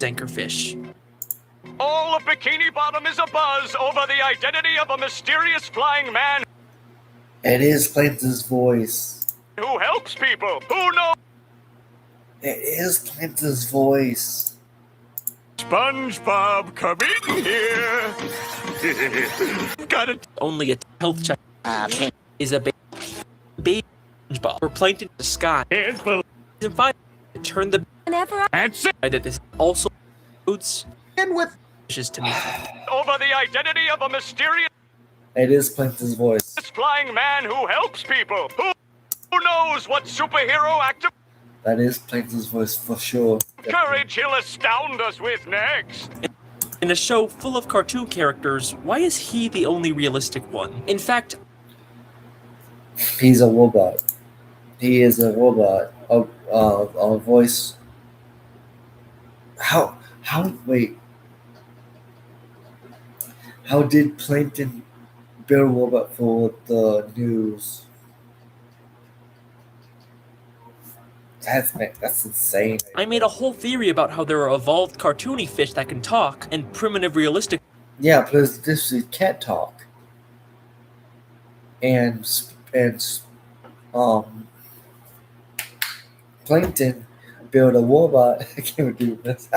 anchorfish. All of Bikini Bottom is abuzz over the identity of a mysterious flying man It is Plankton's voice. who helps people. Who knows? It is Plankton's voice. SpongeBob, come in here. Got it. Only a health check is a baby SpongeBob. For Plankton in the sky. Here's the Season 5 to turn the Whenever that's it. that this also includes In with fishes to me. Over the identity of a mysterious It is Plankton's voice. flying man who helps people. Who knows what superhero act of That is Plankton's voice for sure. courage he'll astound us with next. In a show full of cartoon characters, why is he the only realistic one? In fact, He's a robot. He is a robot. A voice. Wait. How did Plankton build a robot for the news? That's insane. I made a whole theory about how there are evolved cartoony fish that can talk, and primitive realistic Yeah, because this can't talk. And Plankton built a robot. I can't do this.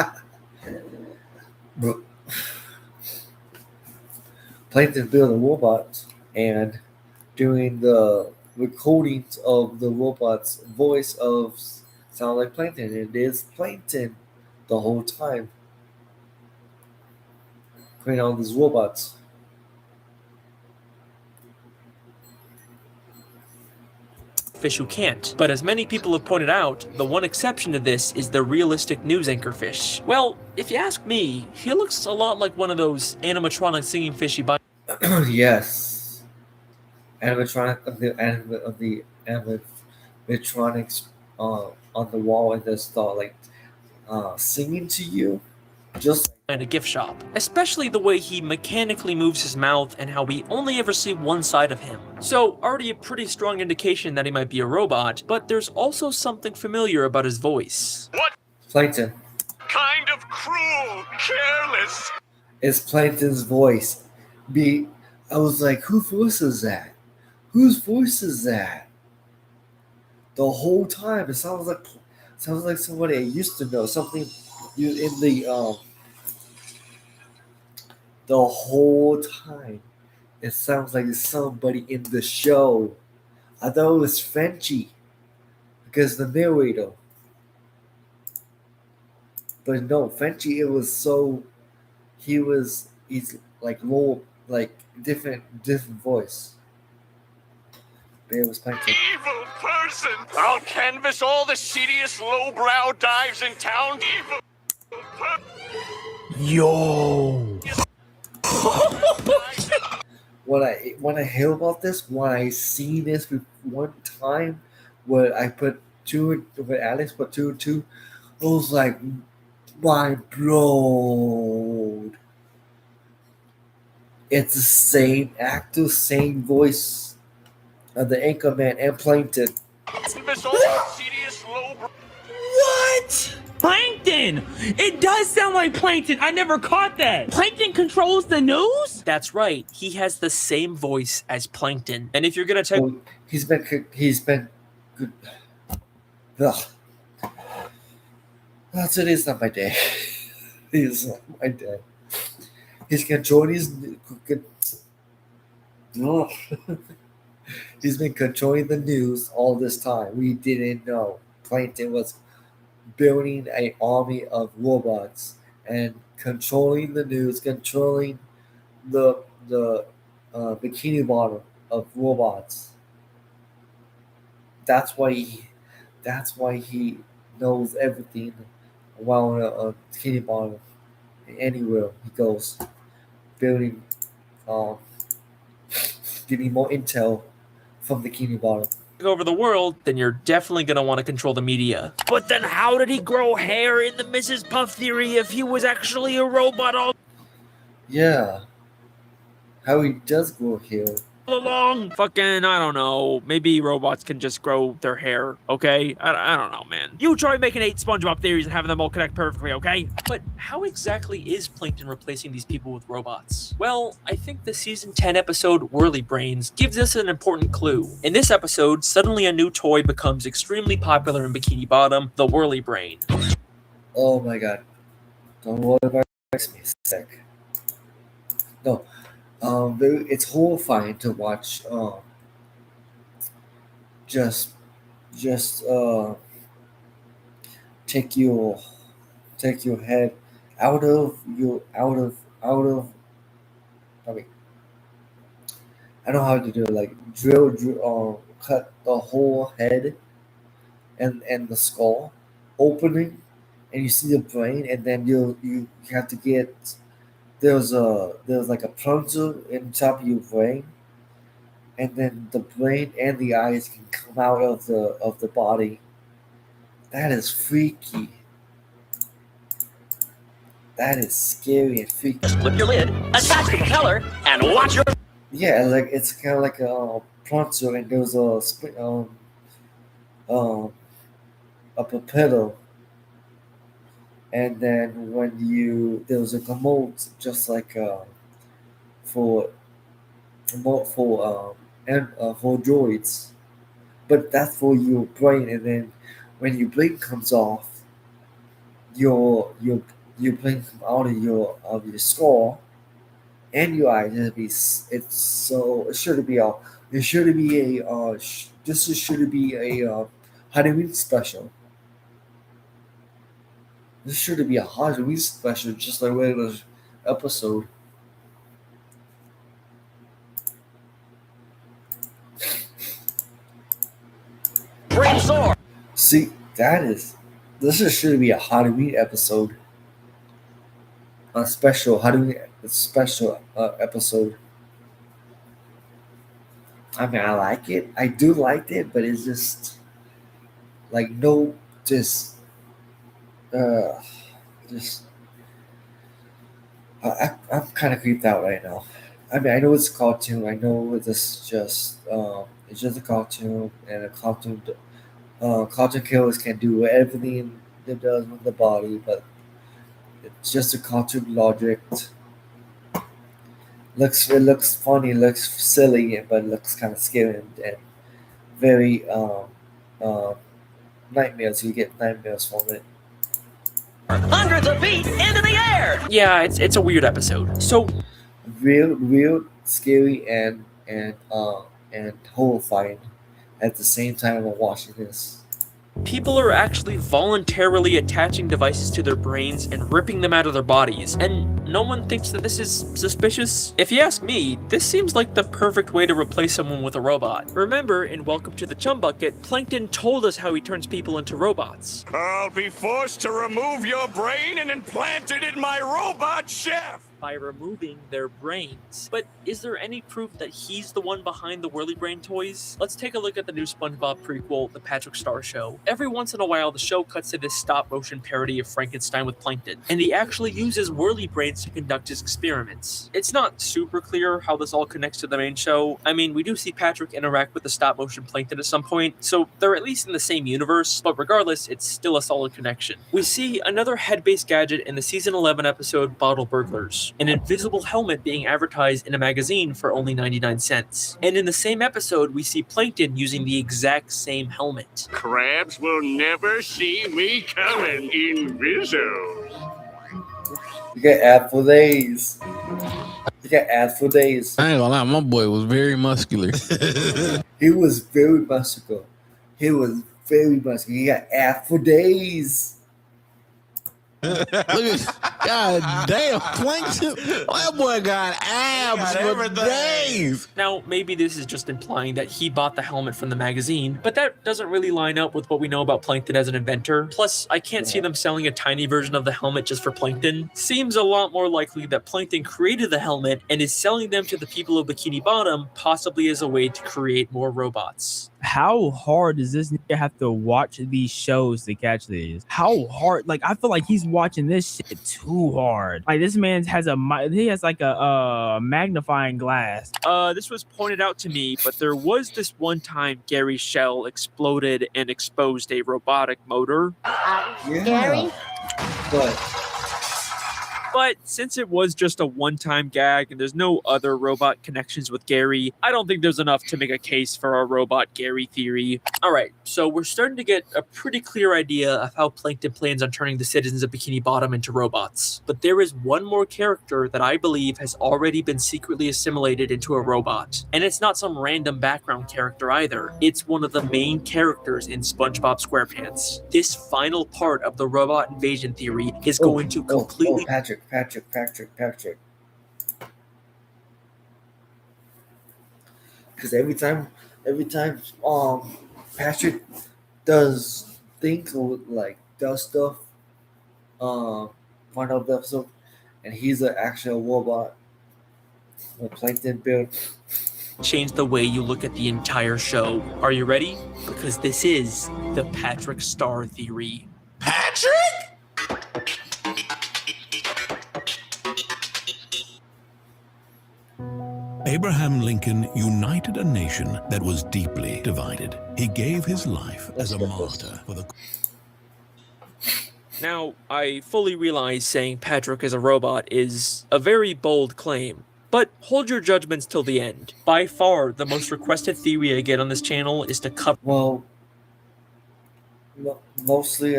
Plankton built a robot and doing the recordings of the robot's voice of sound like Plankton. It is Plankton the whole time. Creating all these robots. fish who can't. But as many people have pointed out, the one exception to this is the realistic news anchor fish. Well, if you ask me, he looks a lot like one of those animatronic singing fish you buy. Yes. Animatronic of the animatronics on the wall and just start singing to you. Just at a gift shop, especially the way he mechanically moves his mouth and how we only ever see one side of him. So already a pretty strong indication that he might be a robot, but there's also something familiar about his voice. What Plankton. kind of cruel, careless? It's Plankton's voice. I was like, whose voice is that? Whose voice is that? The whole time it sounds like somebody I used to know. Something you in the whole time it sounds like it's somebody in the show. I thought it was Frenchie because the narrator. But no, Frenchie, he's like low, like different voice. Bale was Plankton. Evil person! I'll canvass all the seediest lowbrow dives in town. Evil Yo! When I hear about this, when I see this one time, when Alex put 2 and 2, I was like, mind blown. It's the same actor, same voice of the Anchorman and Plankton. Canvass all the seediest lowbrow. What? Plankton! It does sound like Plankton. I never caught that. Plankton controls the news? That's right. He has the same voice as Plankton. And if you're gonna take, He's been good. Ugh. Today's not my day. It's not my day. He's controlling his. Ugh. He's been controlling the news all this time. We didn't know Plankton was building an army of robots and controlling the news, controlling the Bikini Bottom, of robots. That's why he knows everything around a Bikini Bottom. Anywhere he goes, building, um, getting more intel from the Bikini Bottom. Over the world, then you're definitely gonna want to control the media. But then how did he grow hair in the Mrs. Puff theory if he was actually a robot all Yeah, how he does grow hair. along? Fucking, I don't know. Maybe robots can just grow their hair, okay? I don't know, man. You try making 8 SpongeBob theories and having them all connect perfectly, okay? But how exactly is Plankton replacing these people with robots? Well, I think the season 10 episode Whirly Brains gives us an important clue. In this episode, suddenly a new toy becomes extremely popular in Bikini Bottom, the Whirly Brain. Oh my god. Don't worry about it, makes me sick. No. It's horrifying to watch. Just take your head out of. I mean, I don't know how to do it. Like drill, cut the whole head and the skull opening, and you see the brain, and then you have to get. There's like a plunger in top of your brain, and then the brain and the eyes can come out of the body. That is freaky. That is scary and freaky. Flip your lid, attach the propeller, and watch your. Yeah, like it's kind of like a plunger, and there's a propeller, and then when there's a commode just like for for droids, but that's for your brain, and then when your brain comes off, your brain come out of your skull and your eyes. It should be a Halloween special. This should be a Halloween special, just like regular episode. brain sore. See, should be a Halloween episode. A special Halloween episode. I mean, I like it. I do like it, but it's just like no, just. I'm kind of creeped out right now. I mean, I know it's a cartoon. I know it's just a cartoon, and a cartoon. Cartoon killers can do everything it does with the body, but it's just a cartoon logic. It looks funny, looks silly, but it looks kind of scary and very nightmares. You get nightmares from it. Hundreds of feet into the air. Yeah, it's a weird episode. So real scary and horrifying at the same time while watching this. people are actually voluntarily attaching devices to their brains and ripping them out of their bodies, and no one thinks that this is suspicious? If you ask me, this seems like the perfect way to replace someone with a robot. Remember, in Welcome to the Chum Bucket, Plankton told us how he turns people into robots. I'll be forced to remove your brain and implant it in my robot chef! By removing their brains. But is there any proof that he's the one behind the Whirly Brain toys? Let's take a look at the new SpongeBob prequel, The Patrick Star Show. Every once in a while, the show cuts to this stop-motion parody of Frankenstein with Plankton, and he actually uses Whirly Brains to conduct his experiments. It's not super clear how this all connects to the main show. I mean, we do see Patrick interact with the stop-motion Plankton at some point, so they're at least in the same universe, but regardless, it's still a solid connection. We see another head-based gadget in the season 11 episode Bottle Burglars. An invisible helmet being advertised in a magazine for only 99 cents. And in the same episode, we see Plankton using the exact same helmet. Crabs will never see me coming, Invisos. You got ad for days. You got ad for days. I ain't gonna lie, my boy was very muscular. He was very muscular. He got ad for days. Look at God damn, Plankton. That boy got abs for days. Now, maybe this is just implying that he bought the helmet from the magazine, but that doesn't really line up with what we know about Plankton as an inventor. Plus, I can't see them selling a tiny version of the helmet just for Plankton. Seems a lot more likely that Plankton created the helmet and is selling them to the people of Bikini Bottom, possibly as a way to create more robots. How hard does this nigga have to watch these shows to catch these? How hard? Like, I feel like he's watching this shit too hard. Like, this man has like a magnifying glass. This was pointed out to me, but there was this one time Gary's shell exploded and exposed a robotic motor. Gary? But since it was just a one-time gag and there's no other robot connections with Gary, I don't think there's enough to make a case for a robot Gary theory. Alright, so we're starting to get a pretty clear idea of how Plankton plans on turning the citizens of Bikini Bottom into robots. But there is one more character that I believe has already been secretly assimilated into a robot. And it's not some random background character either. It's one of the main characters in SpongeBob SquarePants. This final part of the robot invasion theory is going to completely... Patrick. Because every time Patrick does things does stuff, part of the episode, and he's an actual robot. When Plankton built. Change the way you look at the entire show. Are you ready? Because this is the Patrick Star theory. Patrick? Abraham Lincoln united a nation that was deeply divided. He gave his life as a martyr for the... Now, I fully realize saying Patrick is a robot is a very bold claim, but hold your judgments till the end. By far, the most requested theory I get on this channel is to cover... Well, mostly,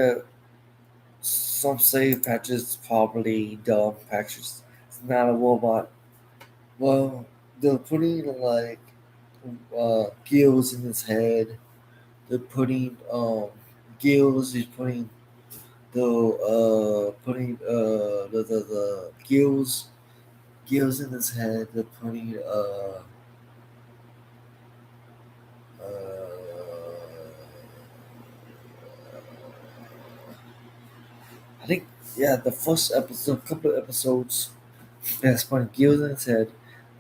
some say Patrick's probably dumb. Patrick's not a robot. Well, they're putting gills in his head. They're putting gills. He's putting the gills in his head. They're putting I think the first episode, couple of episodes, has putting gills in his head.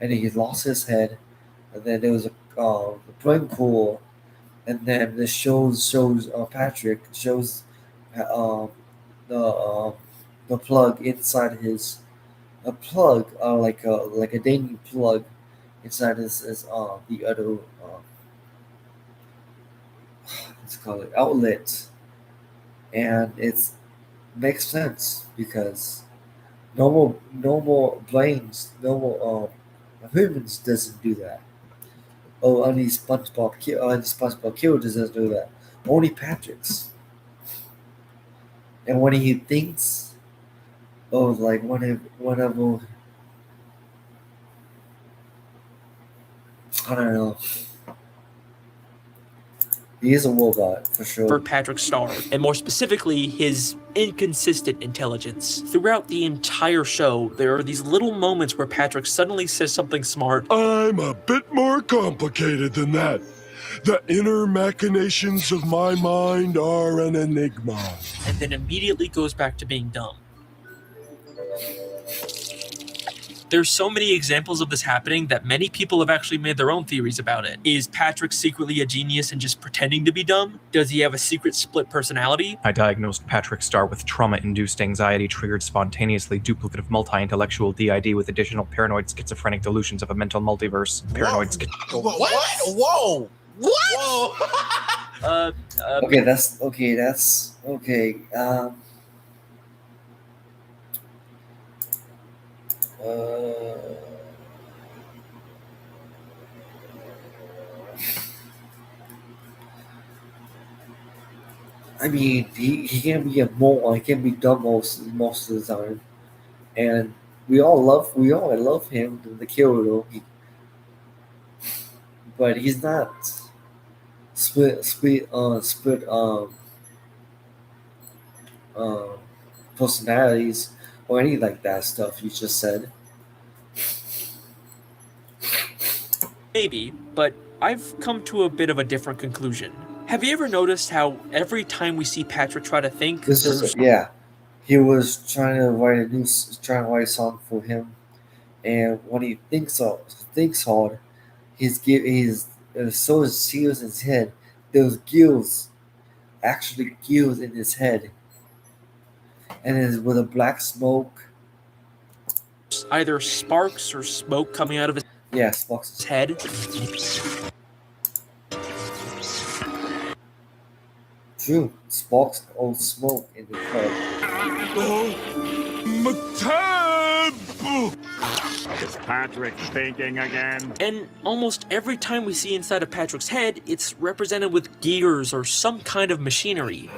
And he lost his head, and then there was a brain pool, and then this shows Patrick shows the plug inside his like a dangling plug inside his the other let's call it outlet, and it makes sense because normal brains, normal humans doesn't do that. Oh, only SpongeBob characters doesn't do that. Only Patrick's. And when he thinks, whenever I don't know. He is a robot, for sure. For Patrick Star, and more specifically, his inconsistent intelligence. Throughout the entire show, there are these little moments where Patrick suddenly says something smart. I'm a bit more complicated than that. The inner machinations of my mind are an enigma. And then immediately goes back to being dumb. There's so many examples of this happening that many people have actually made their own theories about it. Is Patrick secretly a genius and just pretending to be dumb? Does he have a secret split personality? I diagnosed Patrick Star with trauma-induced anxiety triggered spontaneously duplicative multi-intellectual DID with additional paranoid schizophrenic delusions of a mental multiverse. Paranoid What? Whoa! What? Whoa! Okay, that's okay. I mean, he can be a moron. He can be dumb most of the time, and we all love him, the killer. But he's not split personalities or any like that stuff you just said. Maybe, but I've come to a bit of a different conclusion. Have you ever noticed how every time we see Patrick try to think, This is yeah. He was trying to write a song for him, and when he thinks hard, he's so serious in his head. There's gills in his head, and it's with a black smoke. either sparks or smoke coming out of his sparks head. True, sparks or smoke in the head. Is Patrick thinking again? And almost every time we see inside of Patrick's head, it's represented with gears or some kind of machinery.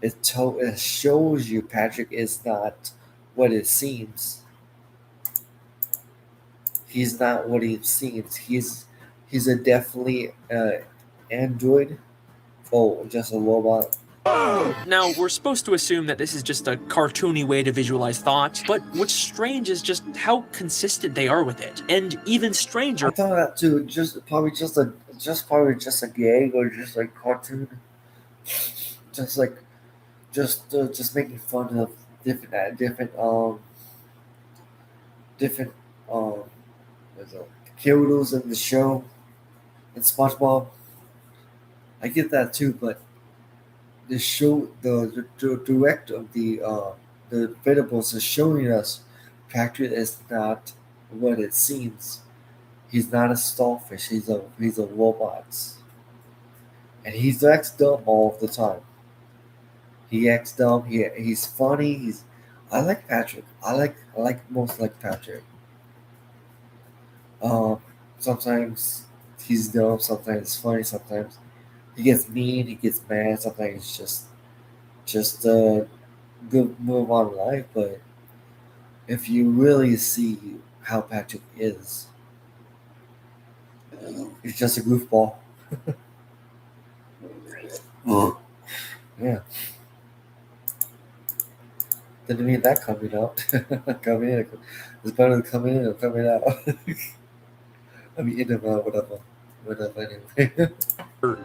It shows you Patrick is not what it seems. He's not what he seems. He's a definitely android or just a robot. Now, we're supposed to assume that this is just a cartoony way to visualize thought, but what's strange is just how consistent they are with it. And even stranger, I thought that too. Probably just a gag or just like cartoon. Just making fun of different characters in the show and SpongeBob. I get that too, but the show, the director of the Incredibles is showing us Patrick is not what it seems. He's not a starfish. He's a robot, and he acts dumb all the time. He acts dumb. He's funny. I like Patrick. I most like Patrick. Sometimes he's dumb. Sometimes it's funny. Sometimes he gets mean. He gets mad. Sometimes it's just a good move on life. But if you really see how Patrick is, he's just a goofball. Yeah. Didn't mean that coming out. Coming in. It's better than coming in or coming out. I mean, in and out, whatever, anyway.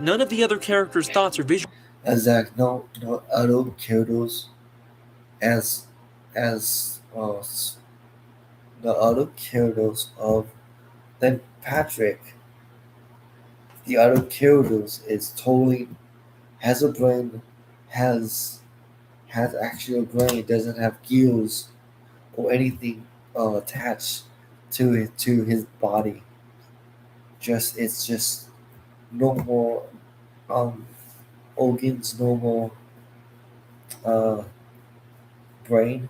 none of the other characters' thoughts or visual. Exactly. No other characters as the other characters of then Patrick. The other characters is totally has a brain, has actually a brain, doesn't have gears or anything attached to his body. It's just no more organs, no more brain.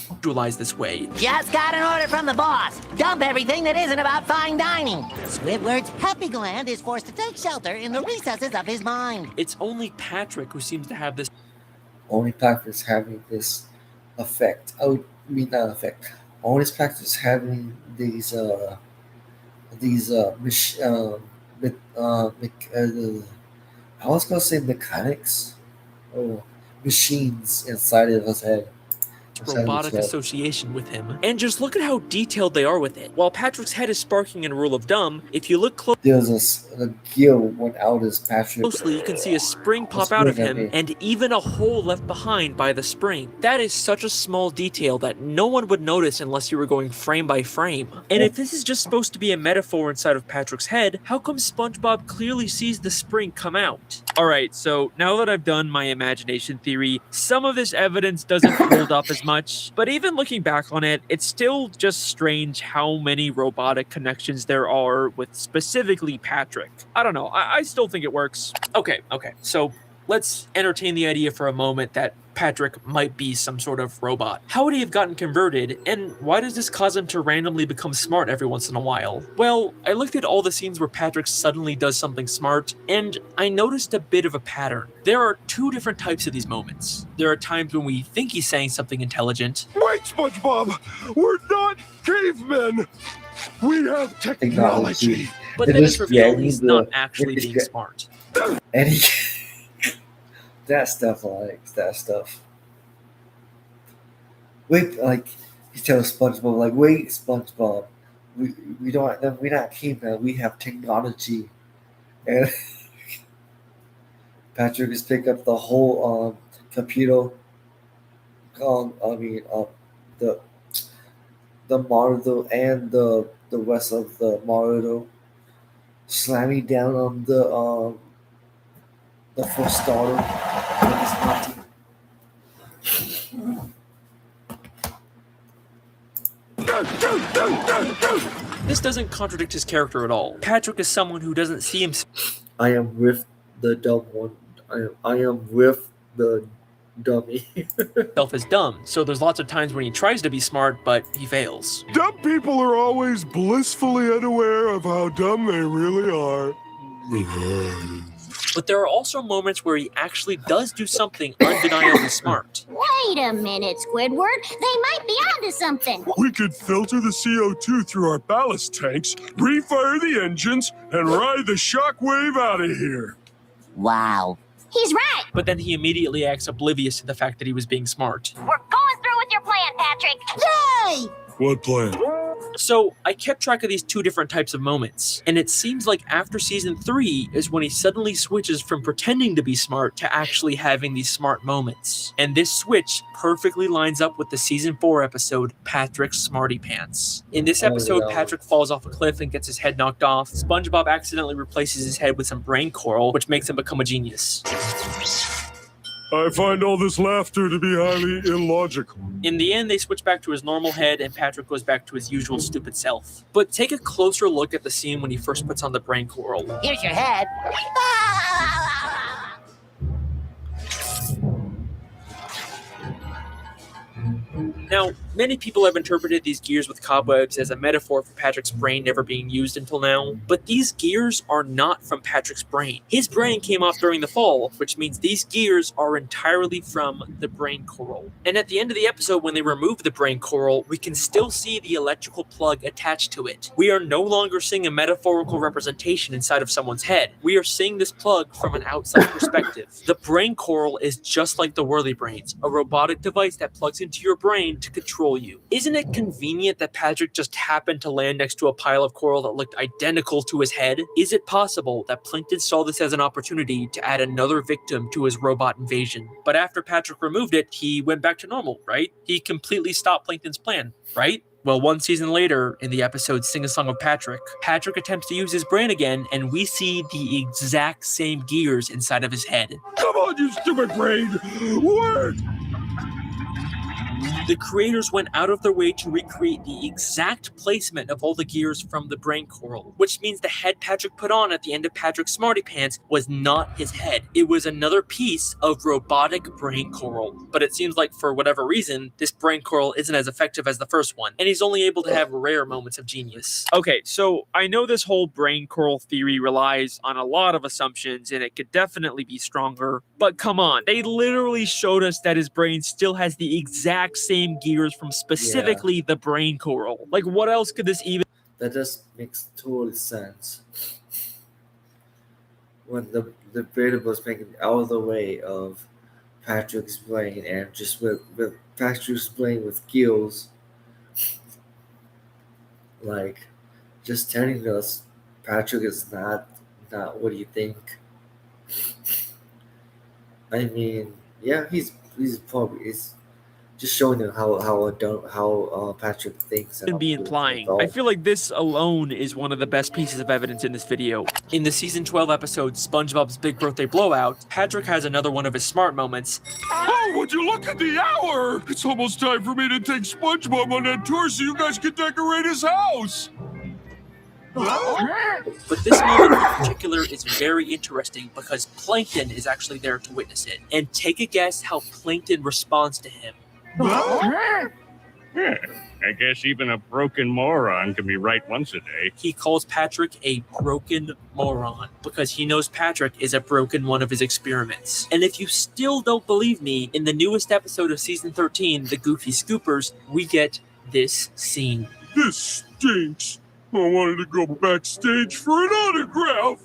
Visualize this way. Just got an order from the boss. Dump everything that isn't about fine dining. Squidward's happy gland is forced to take shelter in the recesses of his mind. It's only Patrick who seems to have this. Only Patrick is having this effect. I mean not effect. Only Patrick is having these I was gonna say mechanics or machines inside of his head. Robotic association with him. And just look at how detailed they are with it. While Patrick's head is sparking in a rule of dumb, if you look there's a gear went out as Patrick. Closely, you can see a spring pop out of him and even a hole left behind by the spring. That is such a small detail that no one would notice unless you were going frame by frame. And if this is just supposed to be a metaphor inside of Patrick's head, how come SpongeBob clearly sees the spring come out? Alright, so now that I've done my imagination theory, some of this evidence doesn't hold up as much, but even looking back on it, it's still just strange how many robotic connections there are with specifically Patrick. I don't know, I still think it works. Okay, so let's entertain the idea for a moment that Patrick might be some sort of robot. How would he have gotten converted, and why does this cause him to randomly become smart every once in a while? Well, I looked at all the scenes where Patrick suddenly does something smart, and I noticed a bit of a pattern. There are two different types of these moments. There are times when we think he's saying something intelligent. Wait, SpongeBob! We're not cavemen! We have technology. But then it's revealed he's not actually being smart. And he, that stuff, that stuff. Wait, like he tells SpongeBob, like, wait, SpongeBob, we're not cavemen, we have technology, and Patrick is picking up the whole computer. The Marudo and the rest of the Marudo, slamming down on the first starter with his party. This doesn't contradict his character at all. Patrick is someone who doesn't see himself. I am with the dumb one. I am with the dummy. Is dumb, so there's lots of times when he tries to be smart, but he fails. Dumb people are always blissfully unaware of how dumb they really are. But there are also moments where he actually does do something undeniably smart. Wait a minute, Squidward. They might be onto something. We could filter the CO2 through our ballast tanks, refire the engines, and ride the shockwave out of here. Wow. He's right. But then he immediately acts oblivious to the fact that he was being smart. We're going through with your plan, Patrick. Yay! What plan? So I kept track of these two different types of moments, and it seems like after season 3 is when he suddenly switches from pretending to be smart to actually having these smart moments. And this switch perfectly lines up with the season 4 episode, Patrick's Smarty Pants. In this episode, Patrick falls off a cliff and gets his head knocked off. SpongeBob accidentally replaces his head with some brain coral, which makes him become a genius. I find all this laughter to be highly illogical. In the end, they switch back to his normal head, and Patrick goes back to his usual stupid self. But take a closer look at the scene when he first puts on the brain coral. Here's your head. Now, many people have interpreted these gears with cobwebs as a metaphor for Patrick's brain never being used until now, but these gears are not from Patrick's brain. His brain came off during the fall, which means these gears are entirely from the brain coral. And at the end of the episode, when they remove the brain coral, we can still see the electrical plug attached to it. We are no longer seeing a metaphorical representation inside of someone's head. We are seeing this plug from an outside perspective. The brain coral is just like the Whirly Brains, a robotic device that plugs into your brain to control you. Isn't it convenient that Patrick just happened to land next to a pile of coral that looked identical to his head? Is it possible that Plankton saw this as an opportunity to add another victim to his robot invasion? But after Patrick removed it, he went back to normal, right? He completely stopped Plankton's plan, right? Well, one season later, in the episode Sing a Song of Patrick, Patrick attempts to use his brain again, and we see the exact same gears inside of his head. Come on, you stupid brain! Work! The creators went out of their way to recreate the exact placement of all the gears from the brain coral, which means the head Patrick put on at the end of Patrick's Smarty Pants was not his head. It was another piece of robotic brain coral. But it seems like for whatever reason, this brain coral isn't as effective as the first one, and he's only able to have rare moments of genius. Okay, so I know this whole brain coral theory relies on a lot of assumptions, and it could definitely be stronger, but come on, they literally showed us that his brain still has the exact same gears from specifically the brain coral. Like, what else could this even... That just makes total sense. When the creator was making out of the way of Patrick's brain and just with Patrick's brain with gills, like, just telling us Patrick is not what do you think? I mean, yeah, he's probably just showing them how Patrick thinks. And be implying. I feel like this alone is one of the best pieces of evidence in this video. In the season 12 episode, SpongeBob's Big Birthday Blowout, Patrick has another one of his smart moments. Oh, would you look at the hour? It's almost time for me to take SpongeBob on that tour so you guys can decorate his house. But this moment in particular is very interesting because Plankton is actually there to witness it. And take a guess how Plankton responds to him. I guess even a broken moron can be right once a day. He calls Patrick a broken moron because he knows Patrick is a broken one of his experiments. And if you still don't believe me, in the newest episode of season 13, The Goofy Scoopers, we get this scene. This stinks. I wanted to go backstage for an autograph.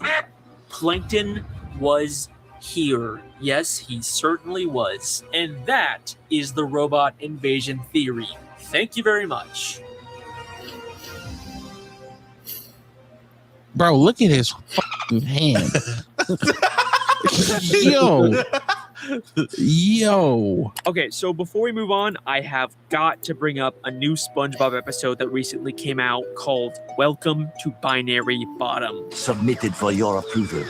Plankton was here. Yes, he certainly was. And that is the robot invasion theory. Thank you very much. Bro, look at his fucking hand. Yo. Okay, so before we move on, I have got to bring up a new SpongeBob episode that recently came out called Welcome to Binary Bottom. Submitted for your approval.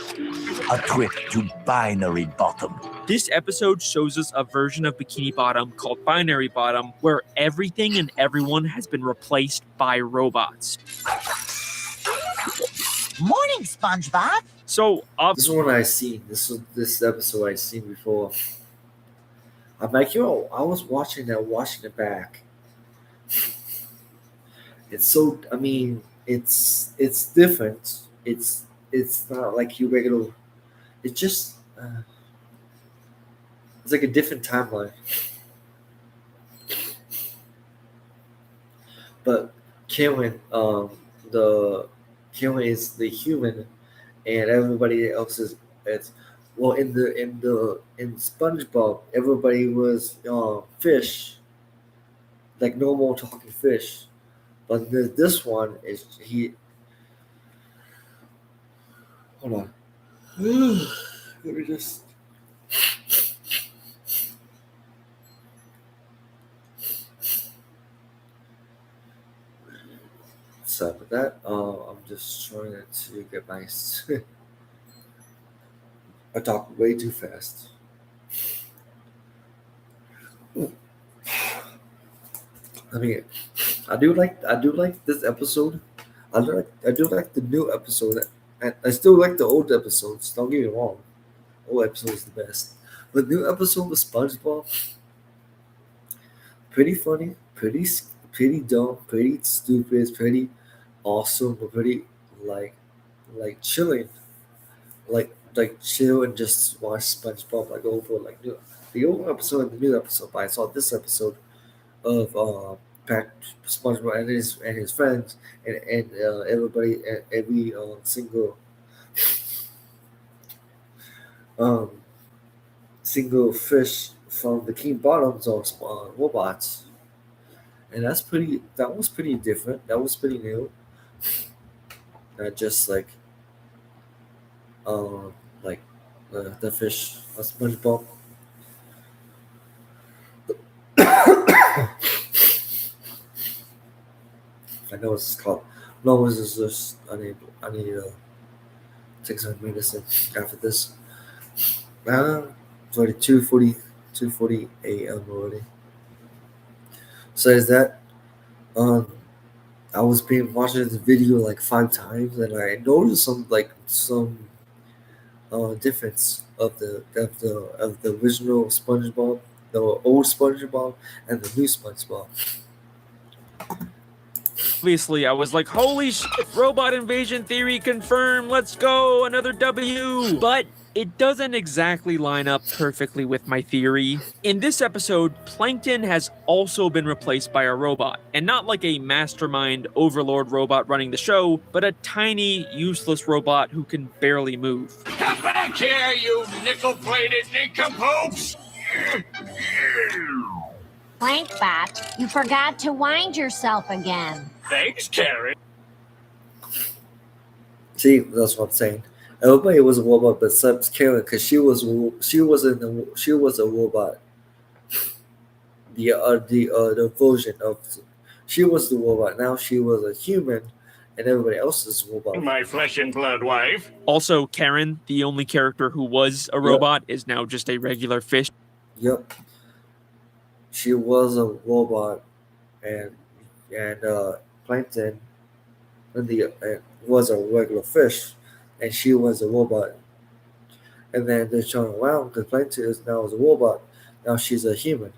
A trip to Binary Bottom. This episode shows us a version of Bikini Bottom called Binary Bottom, where everything and everyone has been replaced by robots. Morning, SpongeBob. So, this one I seen. This episode I seen before. I'm like, yo, I was watching it back. It's so. I mean, it's different. It's not like your regular. It's just. It's like a different timeline. But Karen, Karen is the human. And everybody else is well in SpongeBob. Everybody was fish, like normal talking fish, but this one is he. Hold on, let me just. Sorry about that. I'm just trying to get my. I talk way too fast. I mean, I do like this episode. I do like the new episode, and I still like the old episodes. Don't get me wrong, old episode is the best. But new episode with SpongeBob, pretty funny, pretty dumb, pretty stupid, pretty awesome, but pretty like chilling, like chill and just watch SpongeBob like over like the old episode and the new episode. But I saw this episode of SpongeBob and his friends and everybody and every single single fish from the King Bottoms of robots, and that was pretty different. That was pretty new. Not just like the fish of SpongeBob. I know it's called. No, it's just I need to take some medicine after this. It's already 2:40 a.m. already. So is that I was watching this video like 5 times, and I noticed some difference of the original SpongeBob, the old SpongeBob, and the new SpongeBob. Obviously, I was like, holy shit, robot invasion theory confirmed, let's go, another W. But it doesn't exactly line up perfectly with my theory. In this episode, Plankton has also been replaced by a robot, and not like a mastermind overlord robot running the show, but a tiny, useless robot who can barely move. Come back here, you nickel-plated nincompoops! Plankbot, you forgot to wind yourself again. Thanks, Karen. See, that's what I'm saying. Everybody was a robot, but except Karen, because she was a robot. The version of she was the robot. Now she was a human, and everybody else is a robot. My flesh and blood wife. Also, Karen, the only character who was a robot, is now just a regular fish. Yep. She was a robot, and Plankton was a regular fish, and she was a robot. And then they're showing around because Plankton is now a robot. Now she's a human.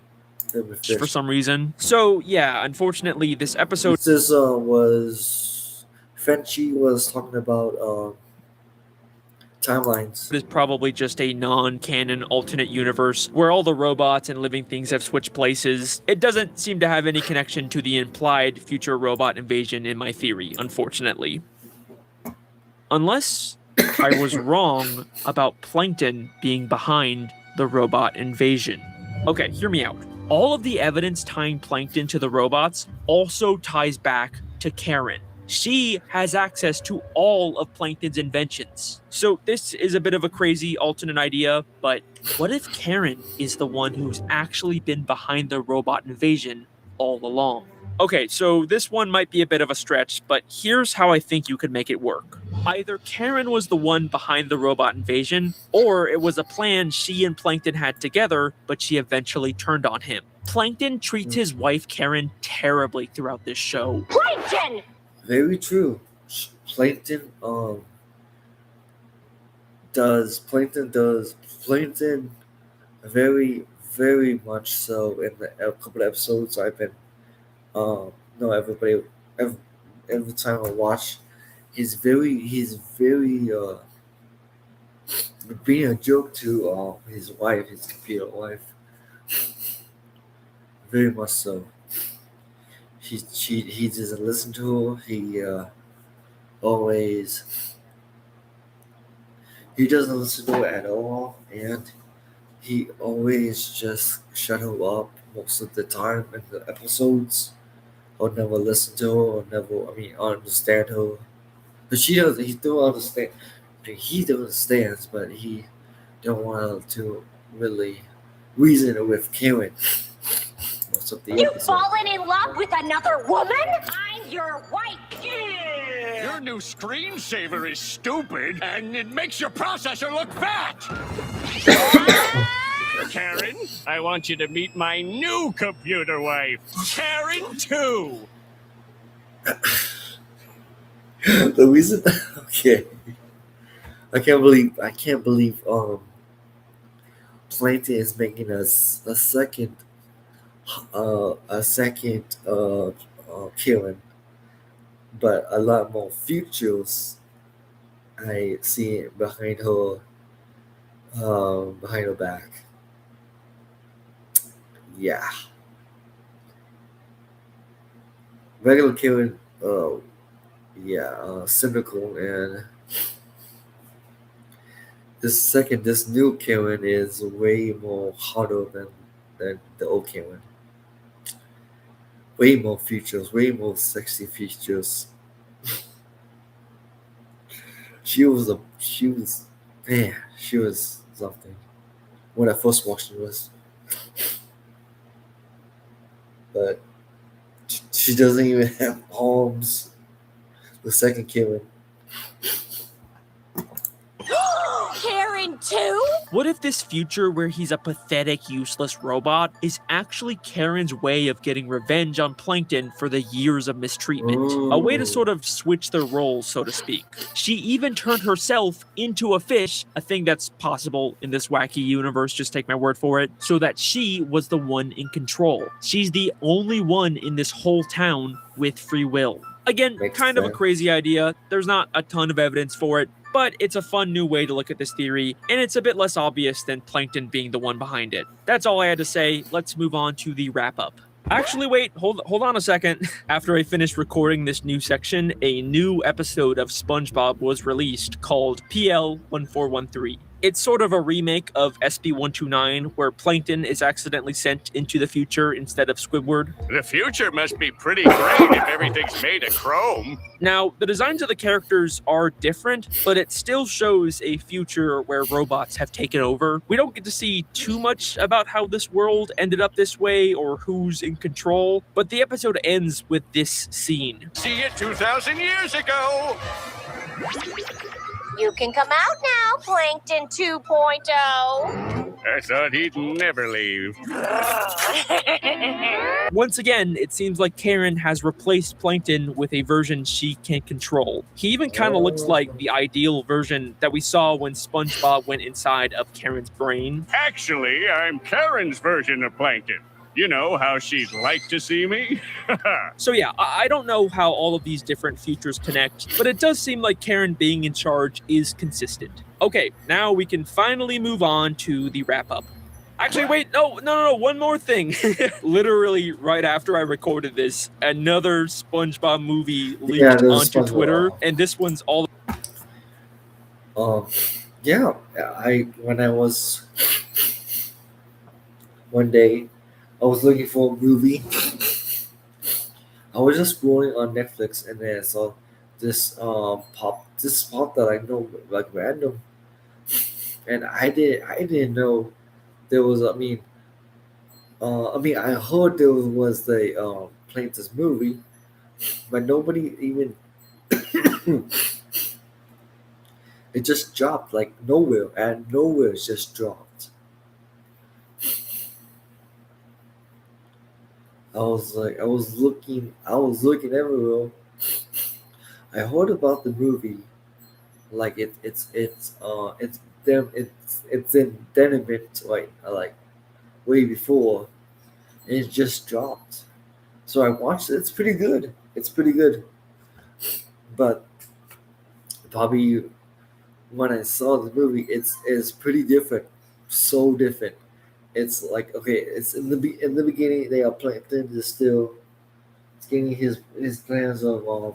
For some reason. So yeah, unfortunately, this episode. This was Frenchie was talking about timelines. It is probably just a non-canon alternate universe where all the robots and living things have switched places. It doesn't seem to have any connection to the implied future robot invasion in my theory, unfortunately. Unless I was wrong about Plankton being behind the robot invasion. Okay, hear me out. All of the evidence tying Plankton to the robots also ties back to Karen. She has access to all of Plankton's inventions. So this is a bit of a crazy alternate idea, but what if Karen is the one who's actually been behind the robot invasion all along? Okay, so this one might be a bit of a stretch, but here's how I think you could make it work. Either Karen was the one behind the robot invasion, or it was a plan she and Plankton had together, but she eventually turned on him. Plankton treats his wife Karen terribly throughout this show. Plankton! Very true. Plankton does very, very much so in a couple of episodes I've been every time I watch, he's very being a joke to his wife, his computer wife. Very much so. He doesn't listen to her. He doesn't listen to her at all, and he always just shut her up most of the time in the episodes. Or never listen to her, or understand her. But he still understand. He understands, but he don't want to really reason with Karen. Most of the You've episodes. fallen in love with another woman? I'm your wife. Yeah. Your new screensaver is stupid, and it makes your processor look fat. Karen, I want you to meet my new computer wife, Karen 2. The reason, okay, I can't believe Plankton is making a second Karen, but a lot more futures. I see it behind her back. Yeah. Regular Karen, cynical, and this new Karen is way more harder than the old Karen. Way more features, way more sexy features. She was something when I first watched it. But she doesn't even have arms. The second Karen. Karen 2? What if this future where he's a pathetic, useless robot is actually Karen's way of getting revenge on Plankton for the years of mistreatment? A way to sort of switch their roles, so to speak. She even turned herself into a fish, a thing that's possible in this wacky universe, just take my word for it, so that she was the one in control. She's the only one in this whole town with free will. Again, kind of a crazy idea. There's not a ton of evidence for it, but it's a fun new way to look at this theory, and it's a bit less obvious than Plankton being the one behind it. That's all I had to say. Let's move on to the wrap-up. Actually, wait, hold on a second. After I finished recording this new section, a new episode of SpongeBob was released called PL 1413. It's sort of a remake of SB129, where Plankton is accidentally sent into the future instead of Squidward. The future must be pretty great if everything's made of chrome. Now, the designs of the characters are different, but it still shows a future where robots have taken over. We don't get to see too much about how this world ended up this way or who's in control, but the episode ends with this scene. See it 2,000 years ago! You can come out now, Plankton 2.0. I thought he'd never leave. Once again, it seems like Karen has replaced Plankton with a version she can control. He even kind of looks like the ideal version that we saw when SpongeBob went inside of Karen's brain. Actually, I'm Karen's version of Plankton. You know how she'd like to see me? So yeah, I don't know how all of these different futures connect, but it does seem like Karen being in charge is consistent. Okay, now we can finally move on to the wrap-up. Actually, wait, no, one more thing. Literally, right after I recorded this, another SpongeBob movie leaked onto Twitter, and this one's all... Yeah, when I was... One day, I was looking for a movie. I was just scrolling on Netflix, and then I saw this pop that I know, like, random. And I didn't know there was... I heard there was the Plaintiff's movie, but nobody even... It just dropped, like, nowhere, and nowhere it just dropped. I was looking everywhere. I heard about the movie, like it's in development, like way before, and it just dropped. So I watched it. It's pretty good. But probably when I saw the movie, it's pretty different, so different. It's like, okay, it's in the beginning they are Plankton is still getting his plans of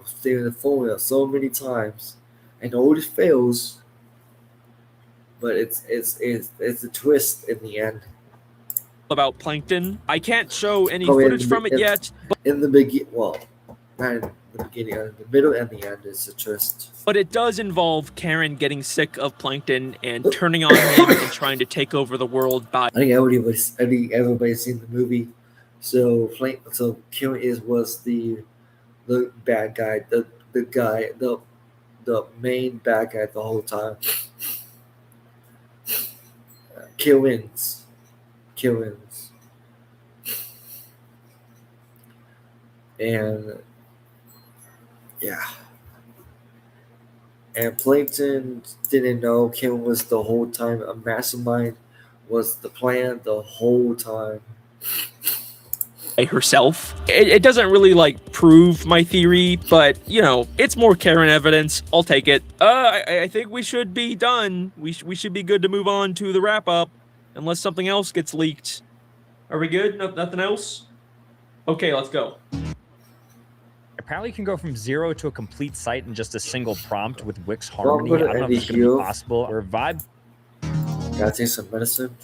stealing the formula so many times, and always fails. But it's a twist in the end. about Plankton. I can't show any Oh, footage from it yet, In the beginning, well, not in the beginning, the middle and the end is a twist. but it does involve Karen getting sick of Plankton and turning on him and trying to take over the world by... I think everybody's seen the movie. So Karen was the bad guy, the main bad guy the whole time. Killings. And yeah. And Plankton didn't know Kim was the whole time a mastermind, was the plan the whole time. herself. It doesn't really like prove my theory, but you know, it's more Karen evidence. I'll take it. I think we should be done. We should be good to move on to the wrap up, unless something else gets leaked. Are we good? Nothing else? Okay, let's go. Apparently you can go from 0 to a complete site in just a single prompt with Wix Well, Harmony. I don't know if it's going to be possible. Or Vibe. Gotta take some medicine.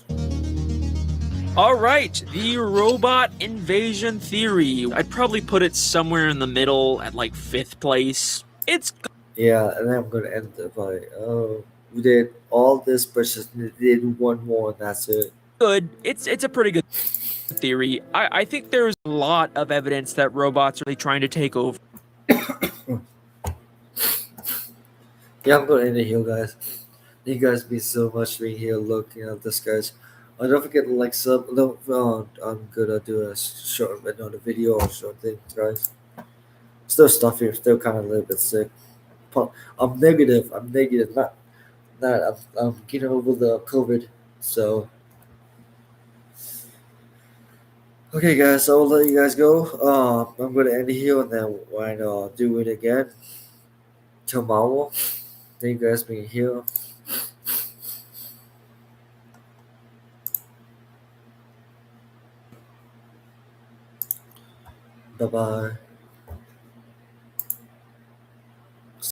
All right, the robot invasion theory. I'd probably put it somewhere in the middle at like 5th place. It's... Yeah, and then I'm gonna end it by, we did all this, but just did one more, and that's it. Good. It's a pretty good theory. I think there's a lot of evidence that robots are really trying to take over. Yeah, I'm gonna end it here, guys. Thank you guys be so much being here looking at this, guys. Don't forget to like, sub. I'm gonna do another video or short thing, guys. Still stuffy. I'm still kind of a little bit sick. I'm negative. I'm getting over the COVID. So, okay, guys. So I'll let you guys go. I'm gonna end it here, and then I'll do it again tomorrow. Thank you guys being here. Bye-bye.